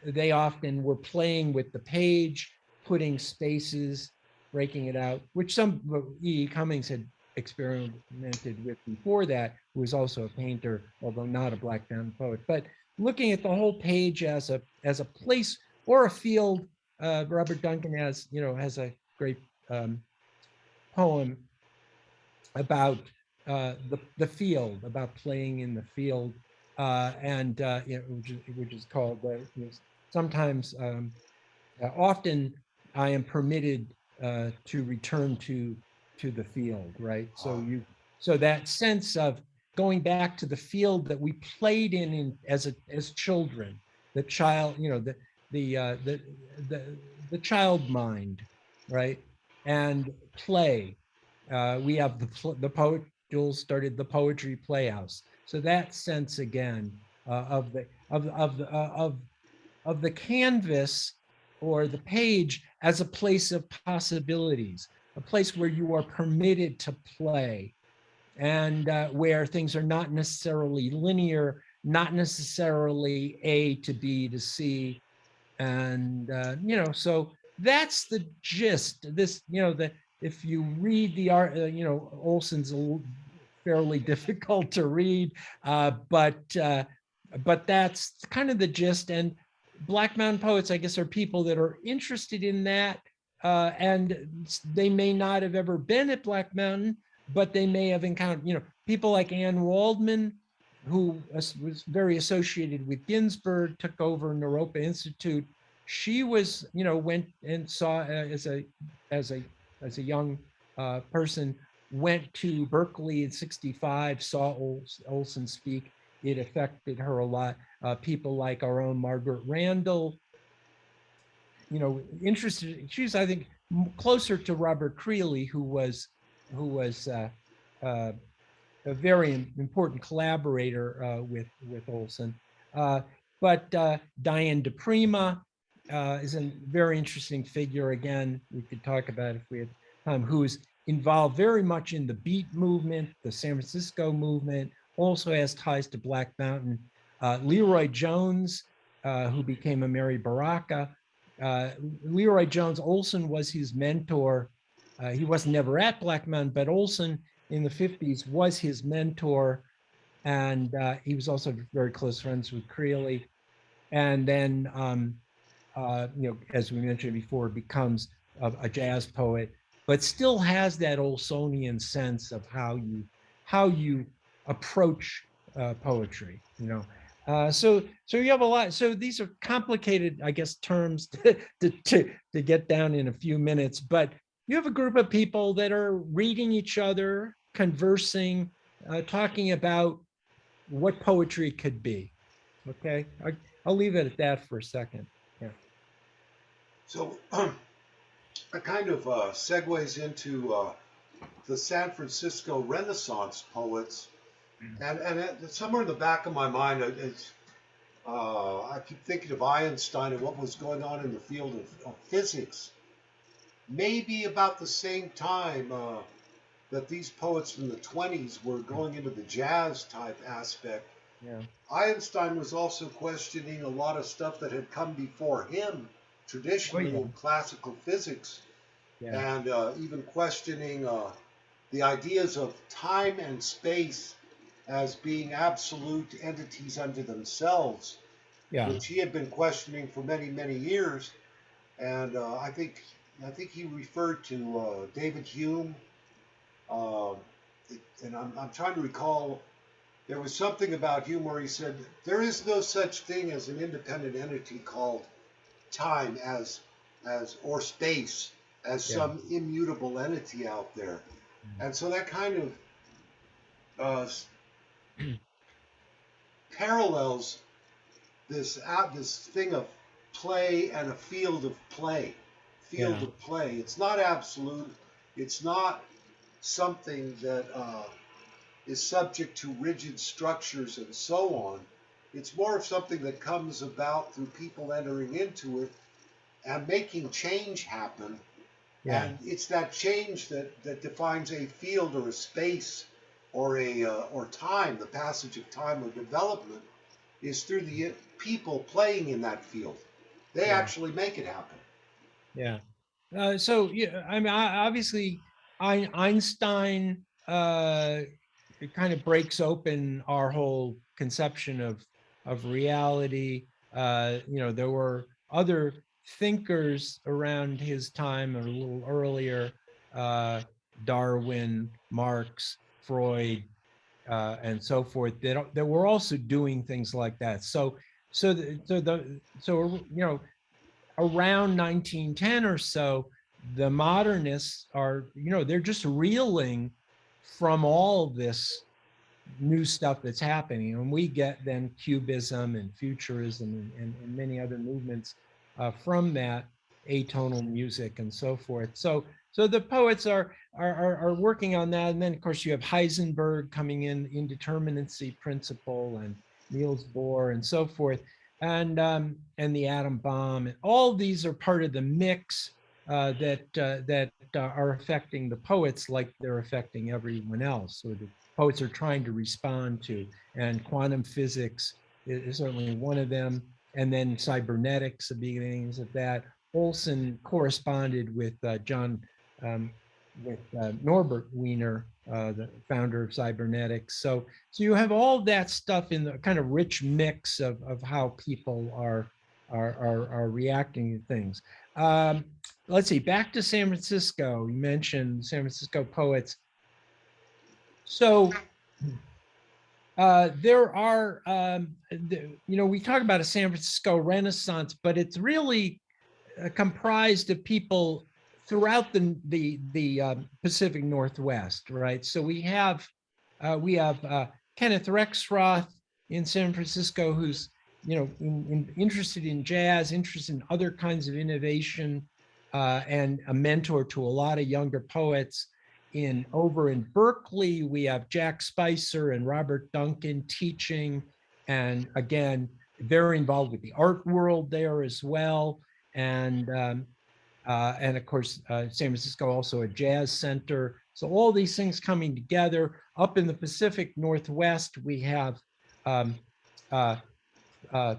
they often were playing with the page, putting spaces, breaking it out, which some E. Cummings had experimented with before that, who was also a painter, although not a Black Mountain poet. But looking at the whole page as a place or a field, Robert Duncan has a great poem about the field, about playing in the field, and which is called sometimes often I am permitted to return to the field, right? So that sense of going back to the field that we played as children, the child, the the child mind, right? And play. We have the poet. Jules started the Poetry Playhouse. So that sense again of the canvas or the page as a place of possibilities, a place where you are permitted to play, and where things are not necessarily linear, not necessarily A to B to C. And, so that's the gist. This, if you read the art, Olson's fairly difficult to read, but that's kind of the gist. And Black Mountain poets, I guess, are people that are interested in that, and they may not have ever been at Black Mountain, but they may have encountered, people like Anne Waldman, who was very associated with Ginsberg, took over Naropa Institute. She was, went and saw as a young person, went to Berkeley in '65, saw Olson speak. It affected her a lot. People like our own Margaret Randall, interested. She's, I think, closer to Robert Creeley, who was a very important collaborator with Olson. But Diane DePrima is a very interesting figure. Again, we could talk about if we had time. Who's involved very much in the Beat movement, the San Francisco movement. Also has ties to Black Mountain. Leroy Jones, who became a Mary Baraka. Leroy Jones, Olson was his mentor. He was never at Black Mountain, but Olson in the 50s was his mentor. And he was also very close friends with Creeley. And then, as we mentioned before, becomes a jazz poet, but still has that Olsonian sense of how you approach poetry, so you have a lot. So these are complicated, I guess, terms to get down in a few minutes, but you have a group of people that are reading each other, conversing, talking about what poetry could be. Okay, I'll leave it at that for a second. Yeah. So it kind of segues into the San Francisco Renaissance poets, and somewhere in the back of my mind, I keep thinking of Einstein and what was going on in the field of physics. Maybe about the same time that these poets from the 20s were going into the jazz type aspect. Yeah. Einstein was also questioning a lot of stuff that had come before him, Oh traditionally yeah. in classical physics, Yeah. and even questioning the ideas of time and space as being absolute entities unto themselves, Yeah. which he had been questioning for many, many years. And I think he referred to David Hume, uh, and I'm trying to recall. There was something about Hume where he said there is no such thing as an independent entity called time as or space as Yeah. some immutable entity out there, and so that kind of uh, parallels this thing of play and a field of play. Field Yeah. of play. It's not absolute. It's not something that is subject to rigid structures and so on. It's more of something that comes about through people entering into it and making change happen. Yeah. And it's that change that defines a field or a space or or time, the passage of time or development, is through the people playing in that field. They Yeah. actually make it happen. Yeah. So yeah, I mean, obviously, Einstein it kind of breaks open our whole conception of reality. There were other thinkers around his time or a little earlier, uh, Darwin, Marx, Freud, and so forth. That were also doing things like that. So around 1910 or so, the modernists are, they're just reeling from all this new stuff that's happening. And we get then cubism and futurism and many other movements from that atonal music and so forth. So the poets are working on that. And then of course you have Heisenberg coming in, indeterminacy principle, and Niels Bohr and so forth, and the atom bomb. And all these are part of the mix that are affecting the poets like they're affecting everyone else. So the poets are trying to respond to. And quantum physics is certainly one of them. And then cybernetics, the beginnings of that. Olson corresponded with Norbert Wiener, the founder of cybernetics. So you have all that stuff in the kind of rich mix of how people are reacting to things. Let's see, back to San Francisco. You mentioned San Francisco poets. So there are, we talk about a San Francisco Renaissance, but it's really comprised of people throughout the Pacific Northwest, right? So we have Kenneth Rexroth in San Francisco, who's interested in jazz, interested in other kinds of innovation, and a mentor to a lot of younger poets. Over in Berkeley, we have Jack Spicer and Robert Duncan teaching, and again, very involved with the art world there as well. And of course, San Francisco also a jazz center. So all these things coming together. Up in the Pacific Northwest, we have um, uh, uh,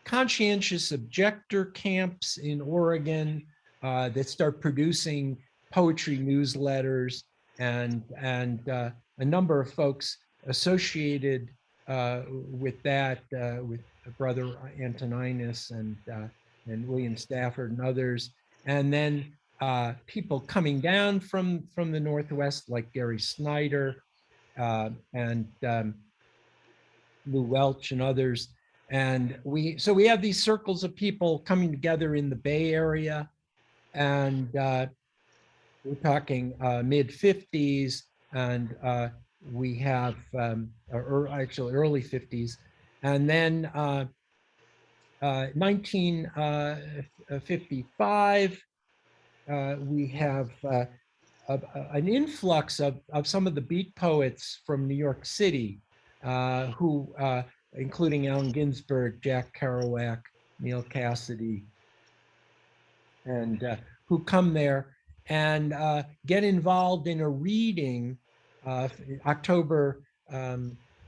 conscientious objector camps in Oregon that start producing poetry newsletters, and a number of folks associated with that, with Brother Antoninus and William Stafford and others, and then people coming down from the Northwest like Gary Snyder and Lou Welch and others. And we have these circles of people coming together in the Bay Area, and we're talking mid 50s, and we have, or actually early 50s. And then 1955, we have an influx of some of the beat poets from New York City, who, including Allen Ginsberg, Jack Kerouac, Neil Cassidy, and who come there and get involved in a reading, October, I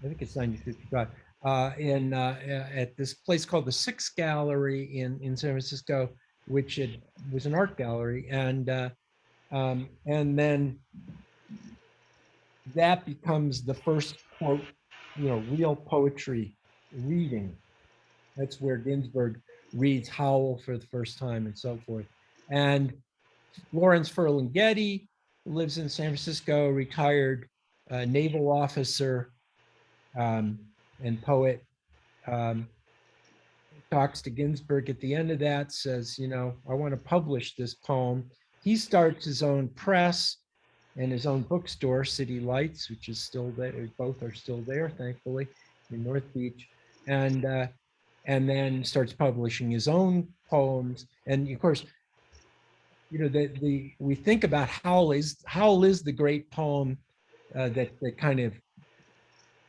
think it's 1955, at this place called the Six Gallery in San Francisco, which was an art gallery, and then that becomes the first quote, real poetry reading. That's where Ginsberg reads Howl for the first time and so forth. And Lawrence Ferlinghetti lives in San Francisco, retired naval officer, and poet. Um, Talks to Ginsberg at the end of that, says, I want to publish this poem. He starts his own press and his own bookstore, City Lights, which is still there. Both are still there, thankfully, in North Beach. And then starts publishing his own poems. And of course, we think about Howl is the great poem, that kind of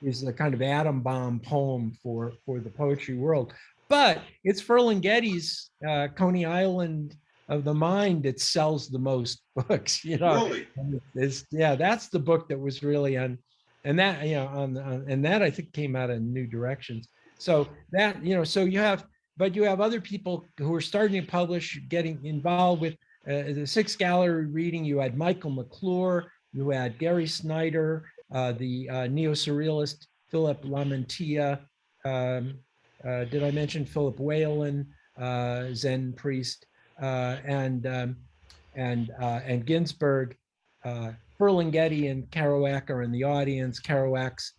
is the kind of atom bomb poem for the poetry world. But it's Ferlinghetti's Coney Island of the Mind that sells the most books. Really? That's the book that was really on, and that and that I think came out in New Directions. So that so you have other people who are starting to publish, getting involved with the Six Gallery reading. You had Michael McClure, you had Gary Snyder, the neo-surrealist Philip Lamantia. Did I mention Philip Whalen, Zen priest, and Ginsberg? Ferlinghetti and Kerouac are in the audience. Kerouac's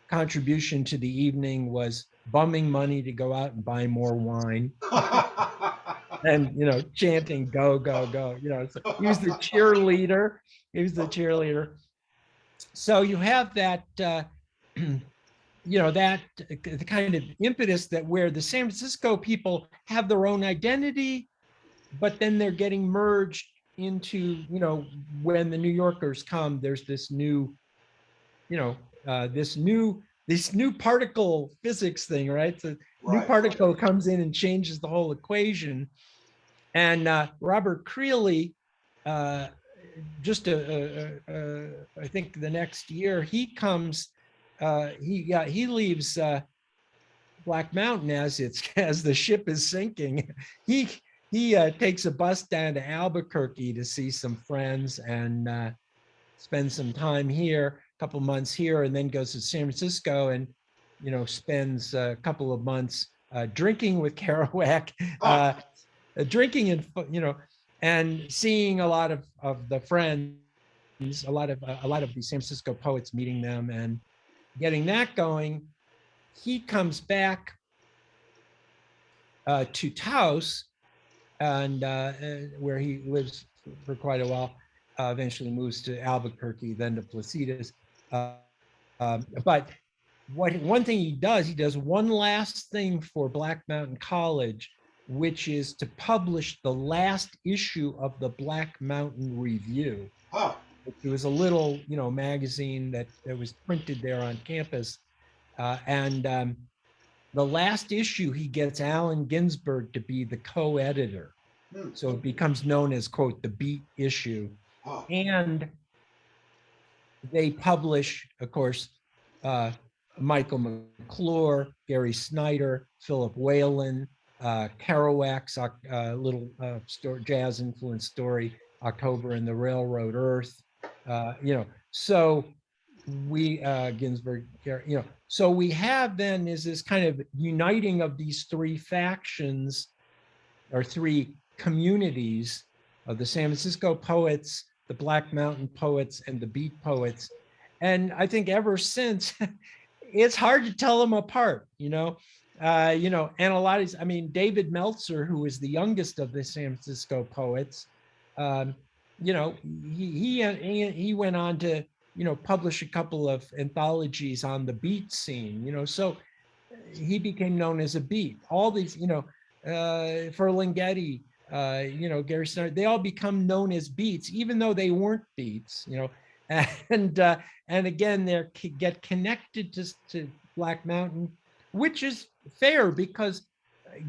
contribution to the evening was bumming money to go out and buy more wine. And chanting "Go, go, go!" So he was the cheerleader. So you have that, that the kind of impetus that where the San Francisco people have their own identity, but then they're getting merged into, when the New Yorkers come, there's this new, this new particle physics thing, right? So new particle comes in and changes the whole equation. And Robert Creeley, just I think the next year, he comes, he leaves Black Mountain as the ship is sinking. He takes a bus down to Albuquerque to see some friends and spend some time here, a couple months here, and then goes to San Francisco and spends a couple of months drinking with Kerouac, drinking and seeing a lot of the friends, a lot of the San Francisco poets, meeting them and getting that going. He comes back to Taos, and where he lives for quite a while. Eventually moves to Albuquerque, then to Placitas. But one thing he does one last thing for Black Mountain College, which is to publish the last issue of the Black Mountain Review. It was a little, magazine that was printed there on campus. And the last issue, he gets Allen Ginsberg to be the co-editor. So it becomes known as, quote, the Beat issue. And they publish, of course, Michael McClure, Gary Snyder, Philip Whalen, Kerouac's little jazz influenced story, October and the Railroad Earth. So we Ginsberg, so we have then is this kind of uniting of these three factions or three communities of the San Francisco poets, the Black Mountain poets, and the Beat poets. And I think ever since, it's hard to tell them apart, and a lot of, David Meltzer, who is the youngest of the San Francisco poets, he went on to, publish a couple of anthologies on the beat scene, so he became known as a beat. All these, Ferlinghetti, Gary Snyder, they all become known as beats, even though they weren't beats. And and again, they get connected to Black Mountain, which is fair because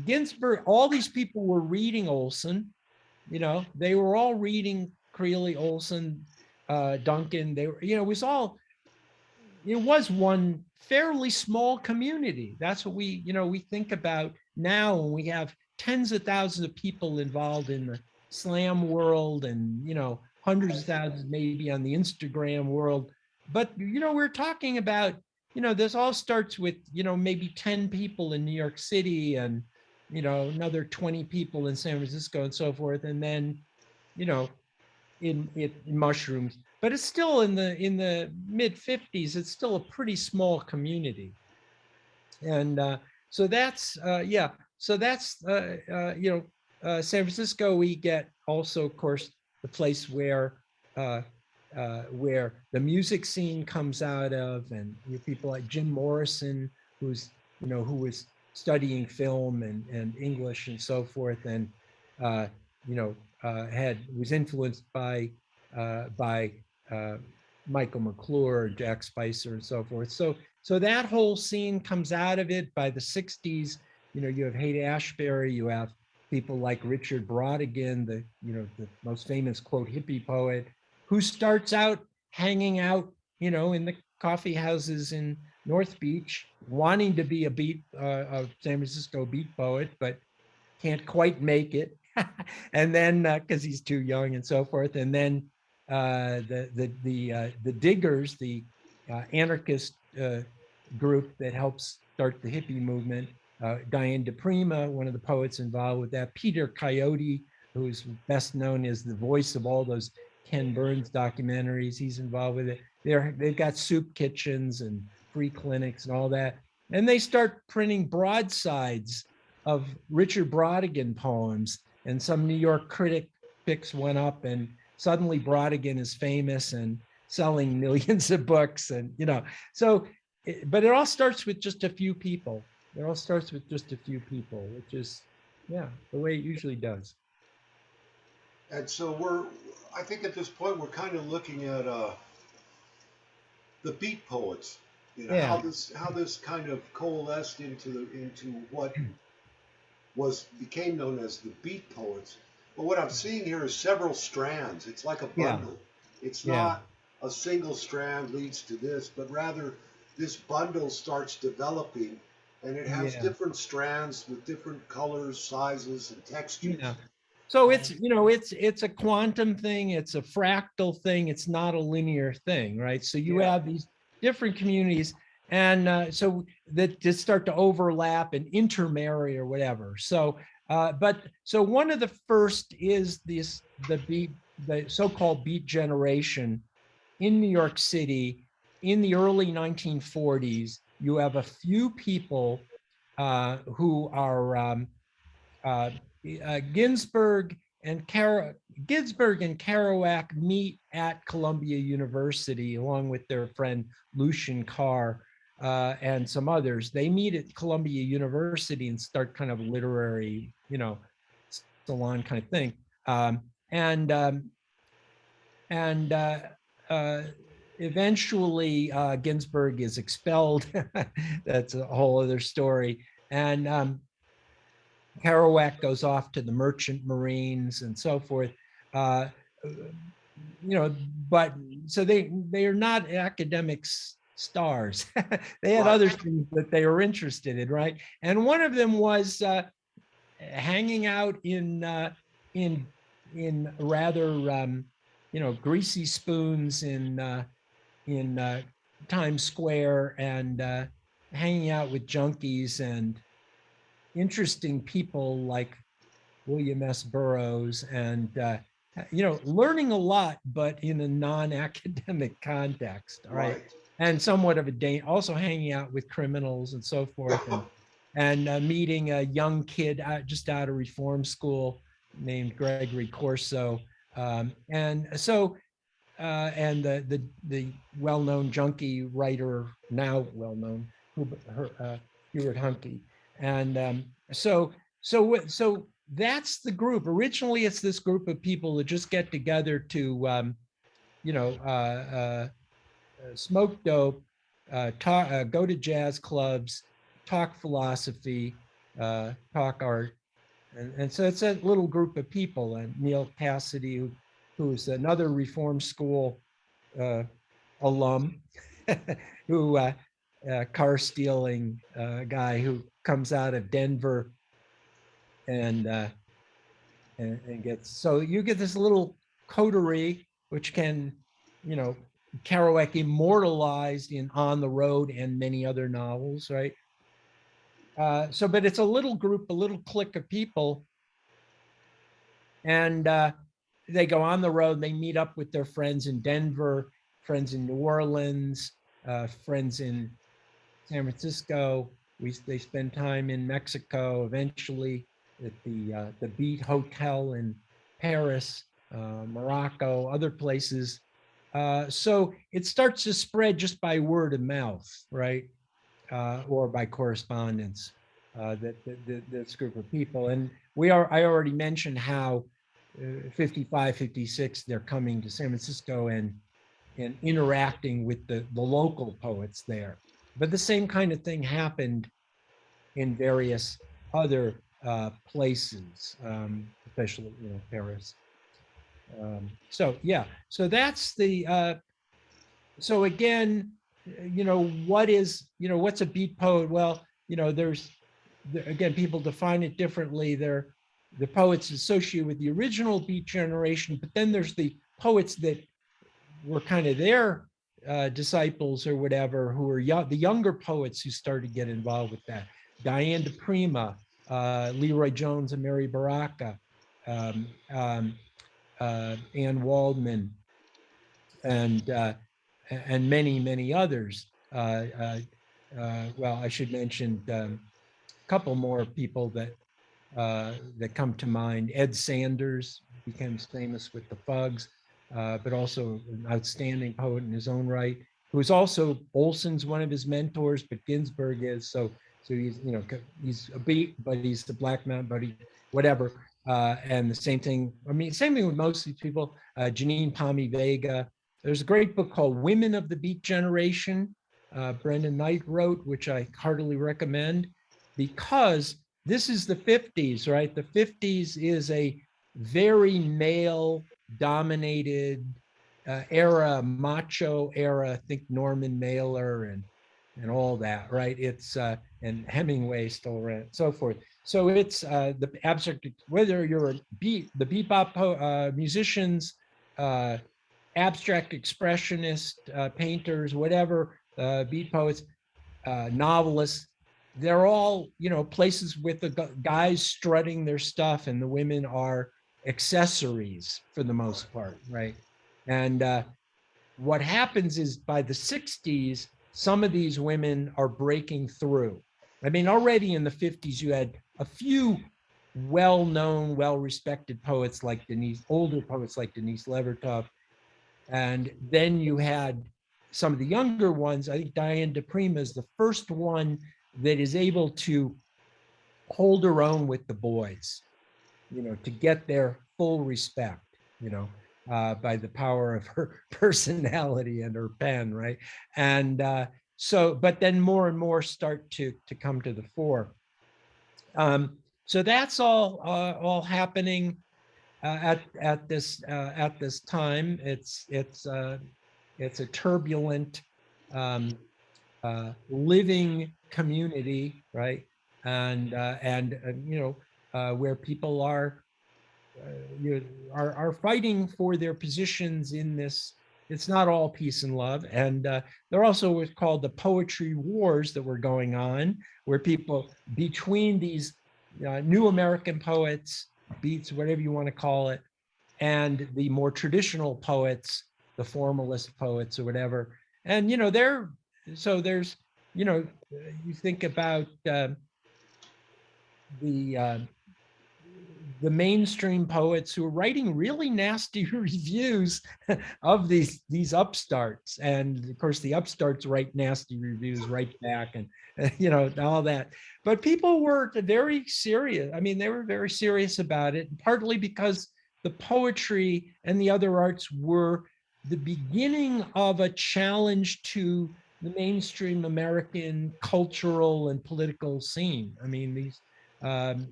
Ginsberg, all these people were reading Olson. They were all reading Creeley, Olson, Duncan. They were, it was one fairly small community. That's what we think about now when we have tens of thousands of people involved in the slam world and, hundreds of thousands maybe on the Instagram world. But, we're talking about, this all starts with, maybe 10 people in New York City and, another 20 people in San Francisco and so forth. And then, in mushrooms, but it's still in the mid 50s. It's still a pretty small community, and so that's San Francisco. We get also, of course, the place where the music scene comes out of, and people like Jim Morrison, who was studying film and English and so forth, and was influenced by Michael McClure, Jack Spicer, and so forth. So that whole scene comes out of it. By the 60s, you have Haight-Ashbury, you have people like Richard Brautigan, the most famous quote hippie poet, who starts out hanging out, in the coffee houses in North Beach, wanting to be a San Francisco beat poet, but can't quite make it. And then because he's too young and so forth. And then the Diggers, the anarchist group that helps start the hippie movement, Diane DePrima, one of the poets involved with that, Peter Coyote, who's best known as the voice of all those Ken Burns documentaries, he's involved with it. They've got soup kitchens and free clinics and all that. And they start printing broadsides of Richard Brautigan poems, and some New York critic picks one up, and suddenly Brautigan is famous and selling millions of books. And, but it all starts with just a few people. Which is, the way it usually does. And so I think at this point, we're kind of looking at the beat poets, how this kind of coalesced into what became known as the beat poets. But what I'm seeing here is several strands. It's like a bundle. It's not a single strand leads to this, but rather this bundle starts developing, and it has different strands with different colors, sizes, and textures. So it's a quantum thing. It's a fractal thing. It's not a linear thing, right? So you have these different communities, and so that just start to overlap and intermarry or whatever. So, so one of the first is the so-called beat generation in New York City in the early 1940s. You have a few people who are Ginsberg and Kerouac meet at Columbia University along with their friend Lucian Carr and some others. They meet at Columbia University and start kind of literary, salon kind of thing. Eventually Ginsberg is expelled. That's a whole other story. And Kerouac goes off to the Merchant Marines and so forth. But so they are not academic stars. They had other things that they were interested in, right? And one of them was hanging out in rather greasy spoons in Times Square, and hanging out with junkies and interesting people like William S. Burroughs, and learning a lot, but in a non-academic context, right? And somewhat of also hanging out with criminals and so forth, and meeting a young kid just out of reform school named Gregory Corso. And so and the well-known junkie writer, now well-known, Hubert Humphrey. And so that's the group. Originally, it's this group of people that just get together to you know smoke dope, talk, go to jazz clubs, talk philosophy, talk art, and so it's a little group of people. And Neil Cassidy, who's another Reform School alum, who car stealing guy who comes out of Denver and, and gets, so you get this little coterie which can, you know, Kerouac immortalized in On the Road and many other novels, right? So, but it's a little group, a little clique of people, and they go on the road. They meet up with their friends in Denver, friends in New Orleans, friends in San Francisco. They spend time in Mexico. Eventually, at the Beat Hotel in Paris, Morocco, other places. So it starts to spread just by word of mouth, right? Or by correspondence. This group of people, and I already mentioned how 55, 56, they're coming to San Francisco and interacting with the local poets there. But the same kind of thing happened in various other places, especially, you know, Paris. So yeah, so that's so again, you know, what's a beat poet? Well, you know, again, people define it differently. The poets associated with the original beat generation, but then there's the poets that were kind of their disciples or whatever, who were the younger poets who started to get involved with that. Diane de Prima, Leroy Jones and Mary Baraka, um, um, Anne Waldman, and many, many others. Well, I should mention a couple more people that come to mind. Ed Sanders becomes famous with the Fugs, but also an outstanding poet in his own right, who is also Olson's one of his mentors, but Ginsberg is. So he's, you know, he's a beat, but he's the black man, but he, whatever. And the same thing, I mean, same thing with most of these people. Janine Palmy Vega. There's a great book called Women of the Beat Generation, Brendan Knight wrote, which I heartily recommend, because this is the 50s, right? The 50s is a very male dominated era, macho era. Think Norman Mailer and all that, right? It's and Hemingway still around, so forth. So it's the abstract, whether you're the bebop musicians, abstract expressionist painters, whatever, beat poets, novelists, they're all, you know, places with the guys strutting their stuff and the women are accessories for the most part, right? And what happens is by the 60s, some of these women are breaking through. I mean, already in the 50s, you had a few well-known, well-respected poets like older poets like Denise Levertov. And then you had some of the younger ones. I think Diane de Prima is the first one that is able to hold her own with the boys, you know, to get their full respect, you know, by the power of her personality and her pen, right? And so, but then more and more start to come to the fore. So that's all happening at this time. It's a turbulent living community, right? And you know, where people are are fighting for their positions in this. It's not all peace and love, and there also was called the poetry wars that were going on, where people between these new American poets, beats, whatever you want to call it, and the more traditional poets, the formalist poets or whatever. And you know, there's, you know, you think about the the mainstream poets who are writing really nasty reviews of these upstarts, and of course the upstarts write nasty reviews right back, and all that. But people were very serious. I mean, they were very serious about it, partly because the poetry and the other arts were the beginning of a challenge to the mainstream American cultural and political scene. I mean, um,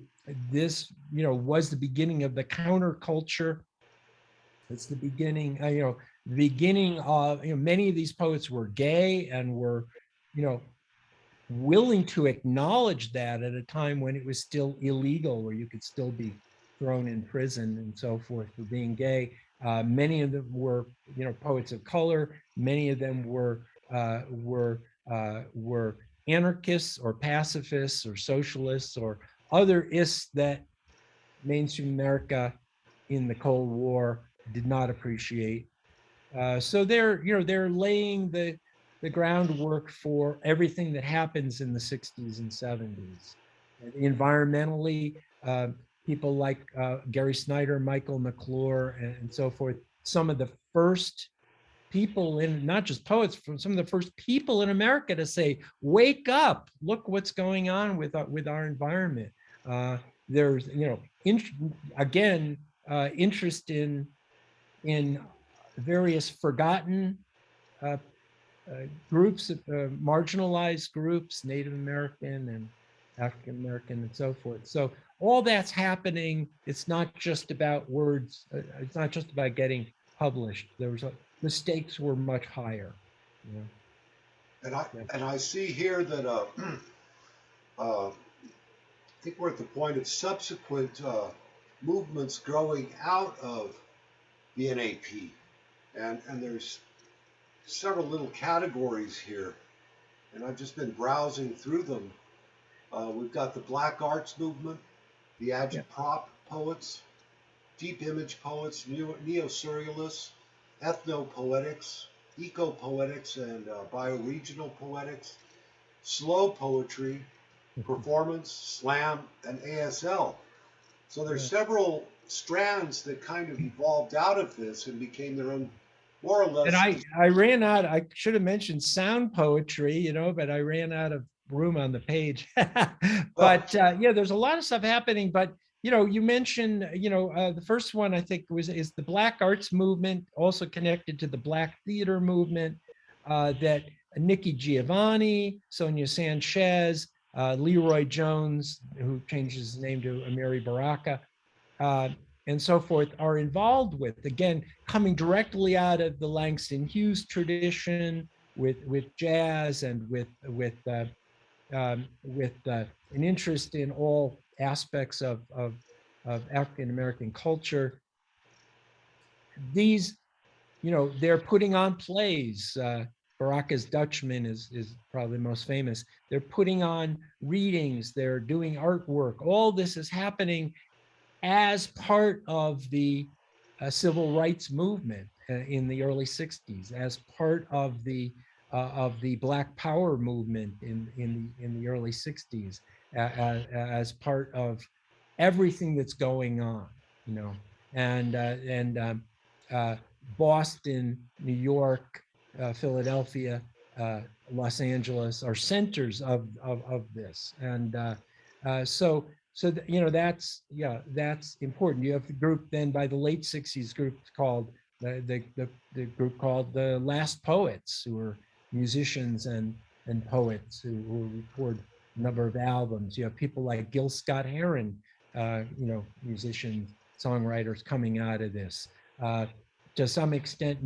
this was the beginning of the counterculture. It's the beginning, the beginning of, many of these poets were gay and were, you know, willing to acknowledge that at a time when it was still illegal, where you could still be thrown in prison and so forth for being gay. Many of them were, poets of color. Many of them were anarchists or pacifists or socialists or other ists that mainstream America in the Cold War did not appreciate. So they're laying the groundwork for everything that happens in the 60s and 70s. And environmentally, people like Gary Snyder, Michael McClure, and so forth, some of the first people in, not just poets, from some of the first people in America to say, wake up, look what's going on with our environment. There's, again, interest in various forgotten uh, groups, marginalized groups, Native American and African American and so forth. So all that's happening. It's not just about words. It's not just about getting published. The stakes were much higher. You know? Yeah. And I see here that I think we're at the point of subsequent movements growing out of the NAP, and there's several little categories here, and I've just been browsing through them. We've got the Black Arts movement, the Yeah. agitprop poets, deep image poets, neo-surrealists, ethno-poetics, eco-poetics, and bioregional poetics, slow poetry, performance, slam, and ASL. So there's Yeah. several strands that kind of evolved out of this and became their own, more or And less. I ran out. I should have mentioned sound poetry, but I ran out of room on the page. Oh, But yeah, there's a lot of stuff happening. But you mentioned, the first one I think is the Black Arts movement, also connected to the Black Theater movement. That Nikki Giovanni, Sonia Sanchez, Leroy Jones, who changed his name to Amiri Baraka, uh, and so forth, are involved with. Again, coming directly out of the Langston Hughes tradition with jazz and with an interest in all aspects of African American culture. These, they're putting on plays. Baraka's Dutchman is probably the most famous. They're putting on readings. They're doing artwork. All this is happening as part of the civil rights movement in the early 60s, as part of the Black Power movement in the early 60s, as part of everything that's going on, and uh, Boston, New York, Philadelphia, Los Angeles are centers of this, and so that's important. You have the group then by the late 60s, group called the group called the Last Poets, who are musicians and poets who record a number of albums. You have people like Gil Scott Heron, musicians, songwriters coming out of this. To some extent,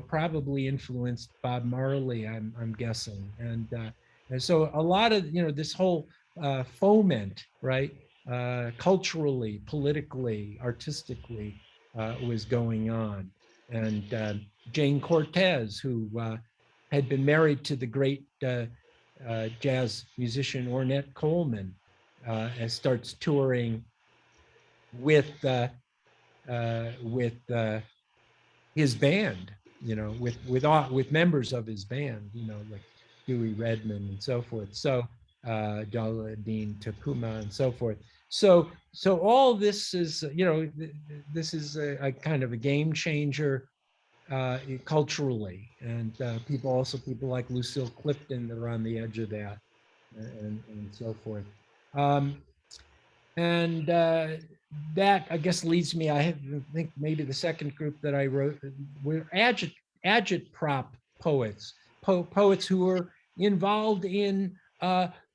probably influenced Bob Marley, I'm guessing, and so a lot of this whole foment, right? Culturally, politically, artistically, was going on. And Jane Cortez, who had been married to the great jazz musician Ornette Coleman, and starts touring with his band, with members of his band, like Dewey Redman and so forth. So Jalaluddin Tupuma, and so forth. So all this is, this is a kind of a game changer culturally, and people like Lucille Clifton that are on the edge of that, and so forth. Um, and that, I guess, leads me. Think maybe the second group that I wrote were agitprop poets, poets who were involved in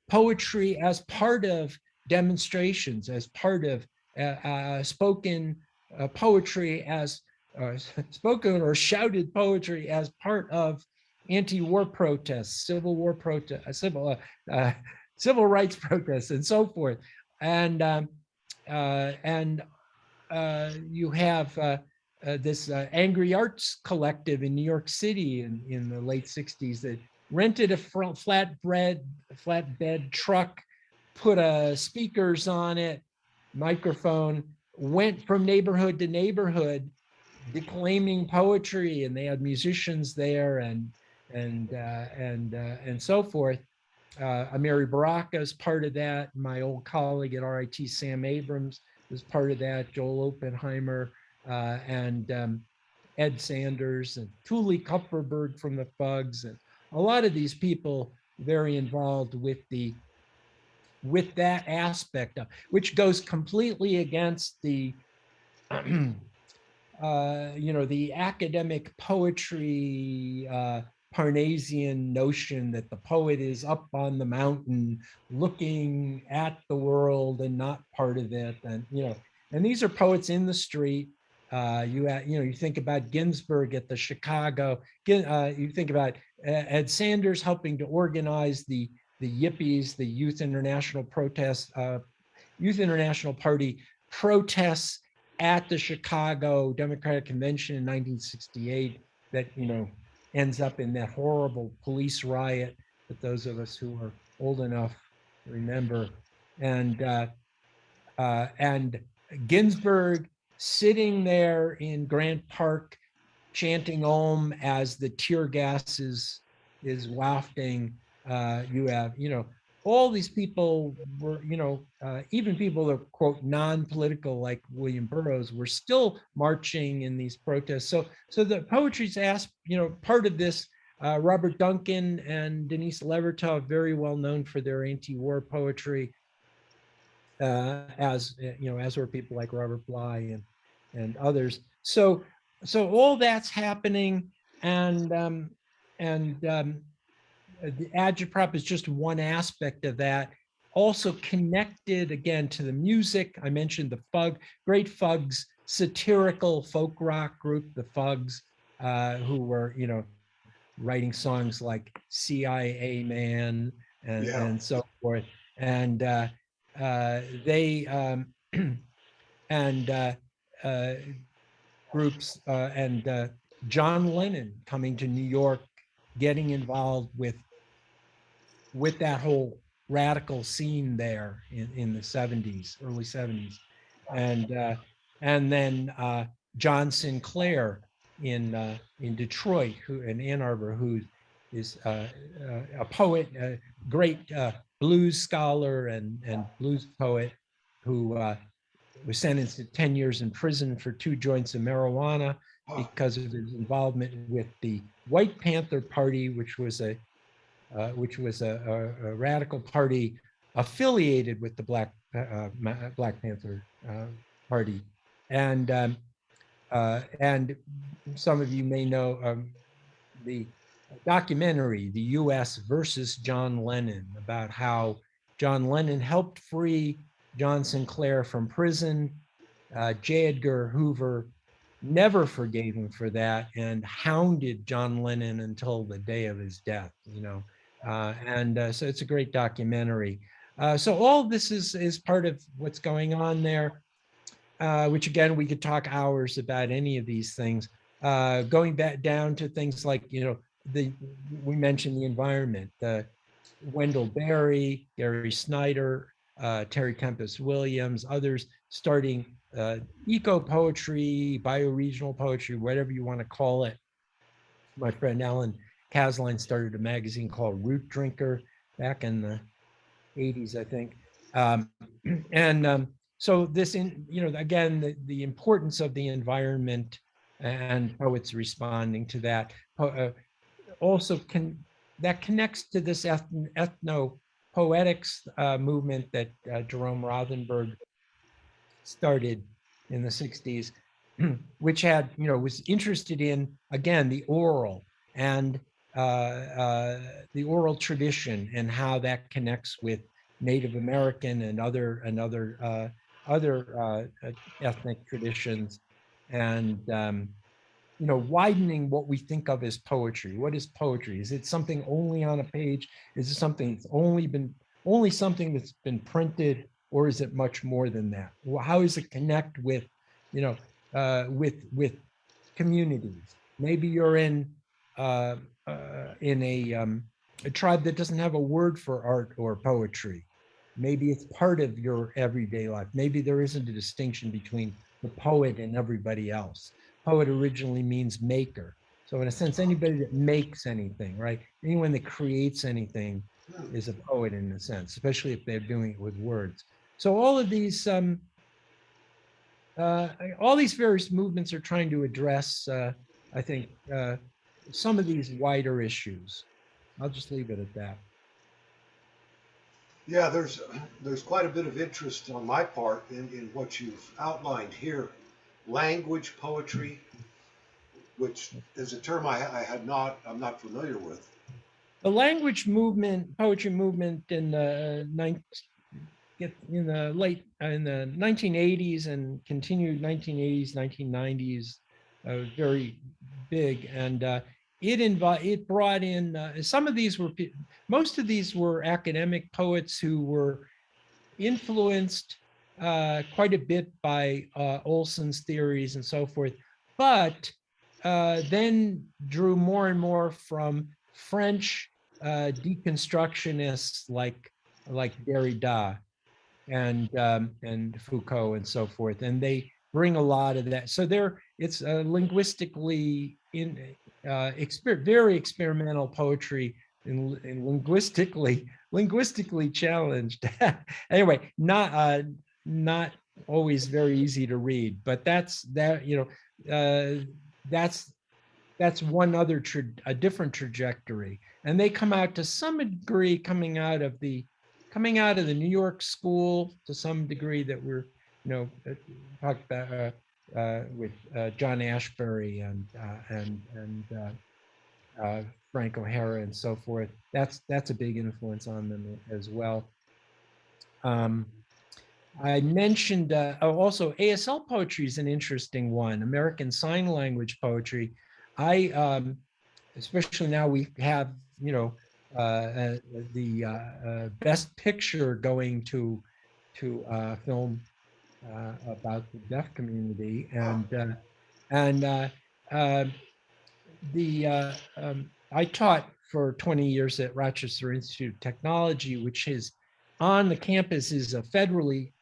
poetry as part of demonstrations, as part of spoken poetry, as spoken or shouted poetry as part of anti-war protests, civil war protests, civil rights protests, and so forth. And and you have this Angry Arts Collective in New York City in the late 60s that rented a flatbed truck, put speakers on it, microphone, went from neighborhood to neighborhood declaiming poetry, and they had musicians there, and so forth. Amiri Baraka is part of that. My old colleague at RIT, Sam Abrams, was part of that. Joel Oppenheimer, and Ed Sanders, and Thule Kupferberg from the Fugs, and a lot of these people very involved with that aspect of, which goes completely against the the academic poetry Parnassian notion that the poet is up on the mountain looking at the world and not part of it. And these are poets in the street. You think about Ginsberg at the Chicago. You think about Ed Sanders helping to organize the Yippies, the Youth International Party protests at the Chicago Democratic Convention in 1968 that, ends up in that horrible police riot that those of us who are old enough remember. And Ginsberg sitting there in Grant Park chanting Om as the tear gas is wafting. You have, all these people were, even people that quote non-political like William Burroughs were still marching in these protests. So the poetry's asked, part of this. Robert Duncan and Denise Levertov, very well known for their anti-war poetry, as were people like Robert Bly and others. So all that's happening, and the agitprop is just one aspect of that. Also connected again to the music. I mentioned the great Fugs satirical folk rock group, the Fugs, who were, writing songs like CIA Man and so forth. And they and groups and John Lennon coming to New York, getting involved with that whole radical scene there in the 70s, early 70s. And then John Sinclair in Detroit, in Ann Arbor, who is a poet, a great blues scholar and blues poet, who was sentenced to 10 years in prison for 2 joints of marijuana because of his involvement with the White Panther Party, which was a radical party affiliated with the Black Panther Party, and some of you may know the documentary, "The U.S. versus John Lennon," about how John Lennon helped free John Sinclair from prison. J. Edgar Hoover never forgave him for that and hounded John Lennon until the day of his death. So it's a great documentary. So all this is part of what's going on there, which again, we could talk hours about any of these things. Going back down to things like, we mentioned the environment, Wendell Berry, Gary Snyder, Terry Tempest Williams, others starting eco-poetry, bioregional poetry, whatever you want to call it. My friend Alan Casline started a magazine called Root Drinker back in the 80s, I think. Um, and so this, again, the importance of the environment and poets responding to that also that connects to this ethno-poetics movement that Jerome Rothenberg started in the 60s, which had, was interested in, again, the oral and the oral tradition and how that connects with Native American and other ethnic traditions, and widening what we think of as poetry. What is poetry? Is it something only on a page? Is it something that's only something that's been printed, or is it much more than that? Well, how does it connect with, with communities? Maybe you're in a tribe that doesn't have a word for art or poetry. Maybe it's part of your everyday life. Maybe there isn't a distinction between the poet and everybody else. Poet originally means maker. So in a sense, anybody that makes anything, right? Anyone that creates anything is a poet in a sense, especially if they're doing it with words. So all these various movements are trying to address, I think, some of these wider issues. I'll just leave it at that. Yeah, there's quite a bit of interest on my part in what you've outlined here. Language poetry, which is a term I'm not familiar with. The language movement, poetry movement in the in the 1980s and continued 1980s, 1990s, very big, and it brought in some of these were most of these were academic poets who were influenced quite a bit by Olson's theories and so forth, but then drew more and more from French deconstructionists like Derrida and Foucault and so forth, and they bring a lot of that. So it's linguistically very experimental poetry and linguistically challenged. Anyway, not always very easy to read, but that's one other a different trajectory, and they come out to some degree coming out of the New York school to some degree that we're talked about with John Ashbery and Frank O'Hara and so forth. That's a big influence on them as well. I mentioned also ASL poetry is an interesting one. American Sign Language poetry. Especially now we have the best picture going to film about the deaf community, and I taught for 20 years at Rochester Institute of Technology, which is on the campus is a federally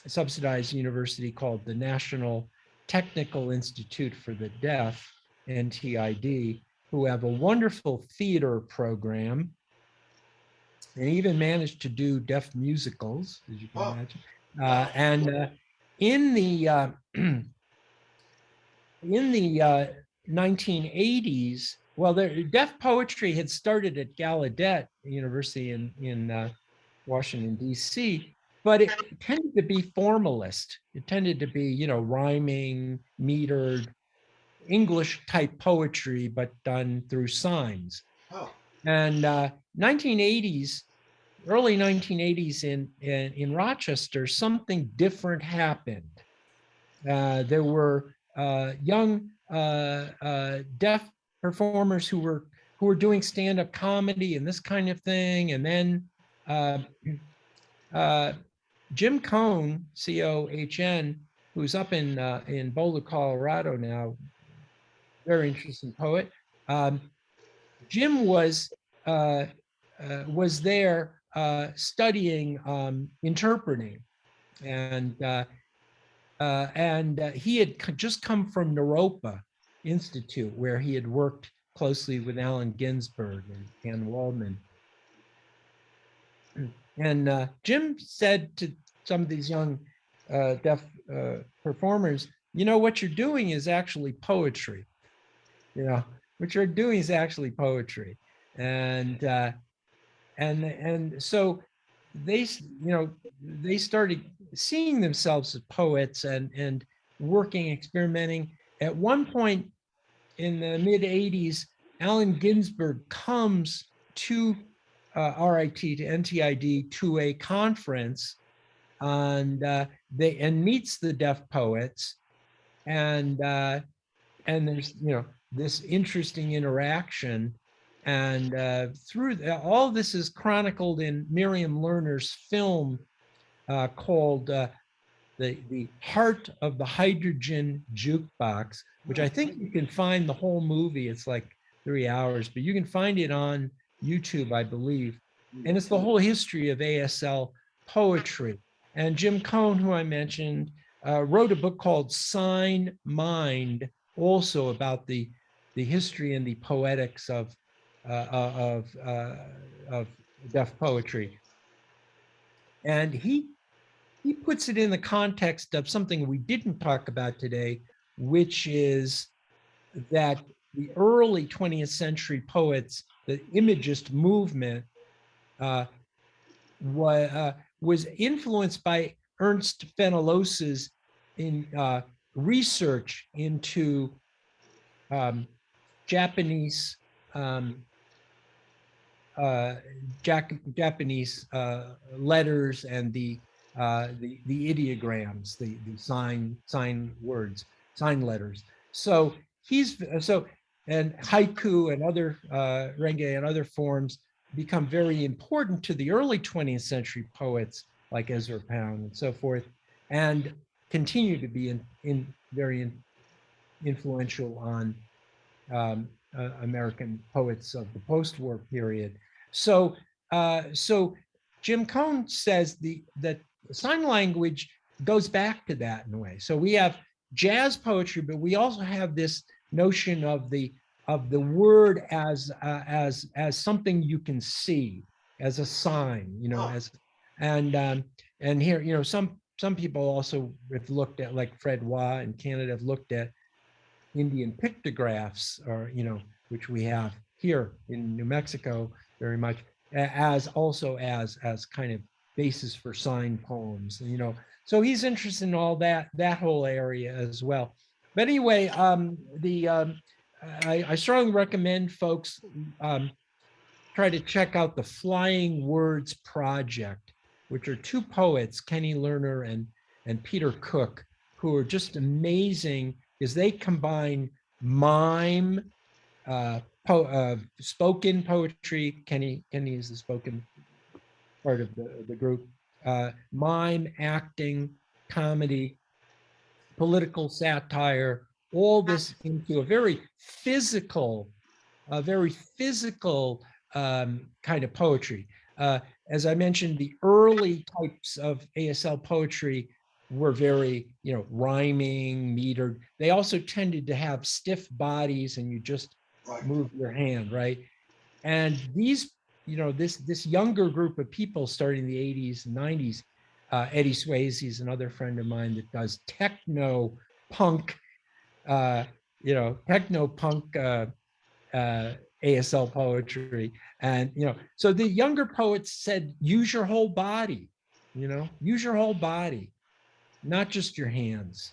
subsidized university called the National Technical Institute for the Deaf, NTID, who have a wonderful theater program and even managed to do deaf musicals, as you can imagine. And in the in the 1980s, well, deaf poetry had started at Gallaudet University in Washington, D.C., but it tended to be formalist. It tended to be, rhyming, metered, English type poetry, but done through signs. And 1980s, early 1980s in Rochester, something different happened. There were young deaf performers who were doing stand-up comedy and this kind of thing, and then Jim Cohn, Cohn, who's up in Boulder, Colorado now, very interesting poet. Jim was there studying interpreting, and he had just come from Naropa Institute, where he had worked closely with Allen Ginsberg and Ann Waldman. And Jim said to some of these young deaf performers, you know, what you're doing is actually poetry. You know, what you're doing is actually poetry. And so they, they started seeing themselves as poets and working, experimenting. At one point in the mid 80s, Allen Ginsberg comes to RIT, to NTID, to a conference, and meets the deaf poets, and and there's this interesting interaction, and all this is chronicled in Miriam Lerner's film called the Heart of the Hydrogen Jukebox, which I think you can find the whole movie. It's like 3 hours, but you can find it on YouTube, I believe. And it's the whole history of ASL poetry. And Jim Cohn, who I mentioned, wrote a book called Sign Mind, also about the history and the poetics of deaf poetry. And he puts it in the context of something we didn't talk about today, which is that the early 20th century poets, the Imagist movement, uh, was influenced by Ernst Fenolos's in research into Japanese um, Japanese letters and the ideograms, the sign words, sign letters. So and haiku and other renge and other forms become very important to the early 20th century poets like Ezra Pound and so forth, and continue to be very influential on American poets of the post-war period. So Jim Cohn says that sign language goes back to that in a way. So we have jazz poetry, but we also have this notion of the word as something you can see, as a sign, and here, some people also have looked at, like Fred Waugh in Canada, have looked at Indian pictographs, or which we have here in New Mexico very much, as also as kind of basis for sign poems. So he's interested in all that whole area as well. But anyway, I strongly recommend folks try to check out the Flying Words Project, which are two poets, Kenny Lerner and Peter Cook, who are just amazing, because they combine mime, spoken poetry. Kenny is the spoken part of the group. Mime, acting, comedy, political satire, all this into a very physical kind of poetry. As I mentioned, the early types of ASL poetry were very, rhyming, metered. They also tended to have stiff bodies, and you just move your hand, right? And these, this younger group of people starting in the 80s and 90s, Eddie Swayze is another friend of mine that does techno punk, uh, techno punk ASL poetry. And, so the younger poets said, use your whole body, use your whole body, not just your hands.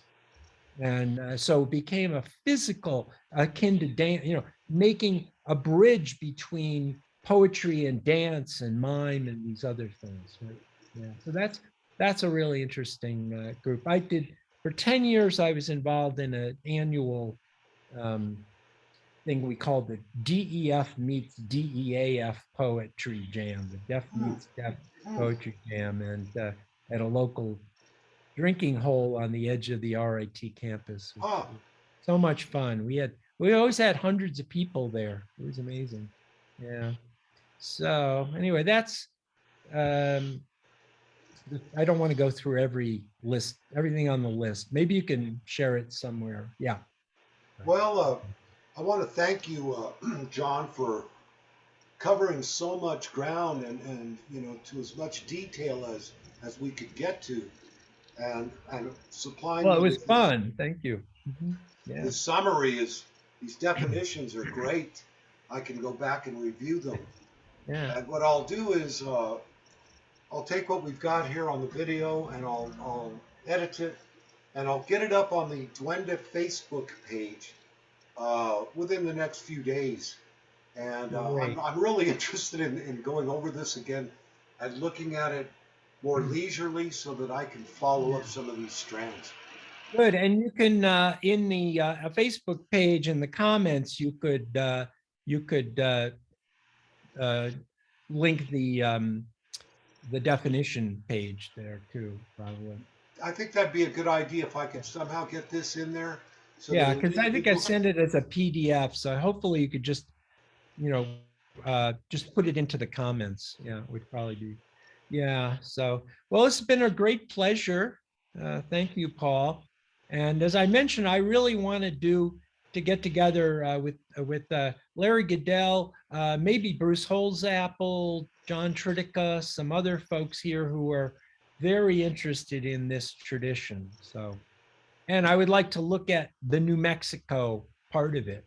And so it became a physical, akin to dance, making a bridge between poetry and dance and mime and these other things. Right? Yeah. So that's a really interesting group. For 10 years, I was involved in an annual thing we called the DEF meets DEAF poetry jam, the Deaf meets Deaf poetry jam, and at a local drinking hole on the edge of the RIT campus. So much fun. We always had hundreds of people there. It was amazing. Yeah. So anyway, that's I don't want to go through everything on the list. Maybe you can share it somewhere. Yeah. Well, I want to thank you, John, for covering so much ground and you know, to as much detail as we could get to, and supplying Well, it me was with fun. Thank you. Yeah. this summary is, these definitions are great. I can go back and review them. Yeah. And what I'll do is I'll take what we've got here on the video and I'll edit it and I'll get it up on the Duende Facebook page within the next few days. And Great. I'm really interested in going over this again and looking at it more leisurely so that I can follow up some of these strands. Good. And you can in the Facebook page in the comments, you could link the definition page there too, probably. I think that'd be a good idea if I could somehow get this in there. So Yeah, that because I think I people, sent it as a PDF, so hopefully you could just, you know, just put it into the comments. Yeah, it would probably be. Yeah. So, well, it's been a great pleasure. Thank you, Paul. And as I mentioned, I really want to get together with Larry Goodell, maybe Bruce Holzapfel, John Tritica, some other folks here who are very interested in this tradition. So, and I would like to look at the New Mexico part of it.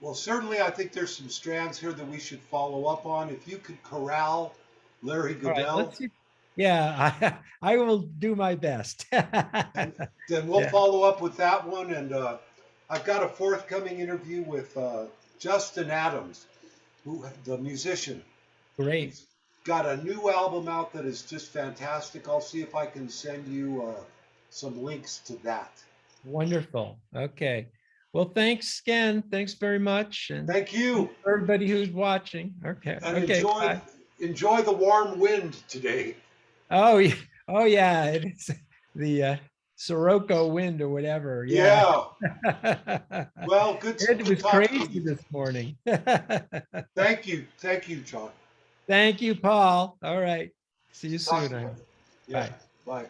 well, certainly I think there's some strands here that we should follow up on. If you could corral Larry All right, Goodell, let's see. Yeah, I will do my best. and then we'll Yeah, follow up with that one. And I've got a forthcoming interview with Justin Adams, who the musician. great. He's got a new album out that is just fantastic. I'll see if I can send you some links to that. Wonderful. Okay. Well, thanks again. Thanks very much. And Thank you, for everybody who's watching. Okay. and Okay. enjoy Bye. enjoy the warm wind today. Oh, yeah. Oh, yeah. It is the Sirocco wind or whatever. Yeah. Yeah. Well, It good was talking to crazy you. this morning. Thank you, John. Thank you, Paul. All right. See you Talk soon. to you. I hope. Yeah. Bye. Bye.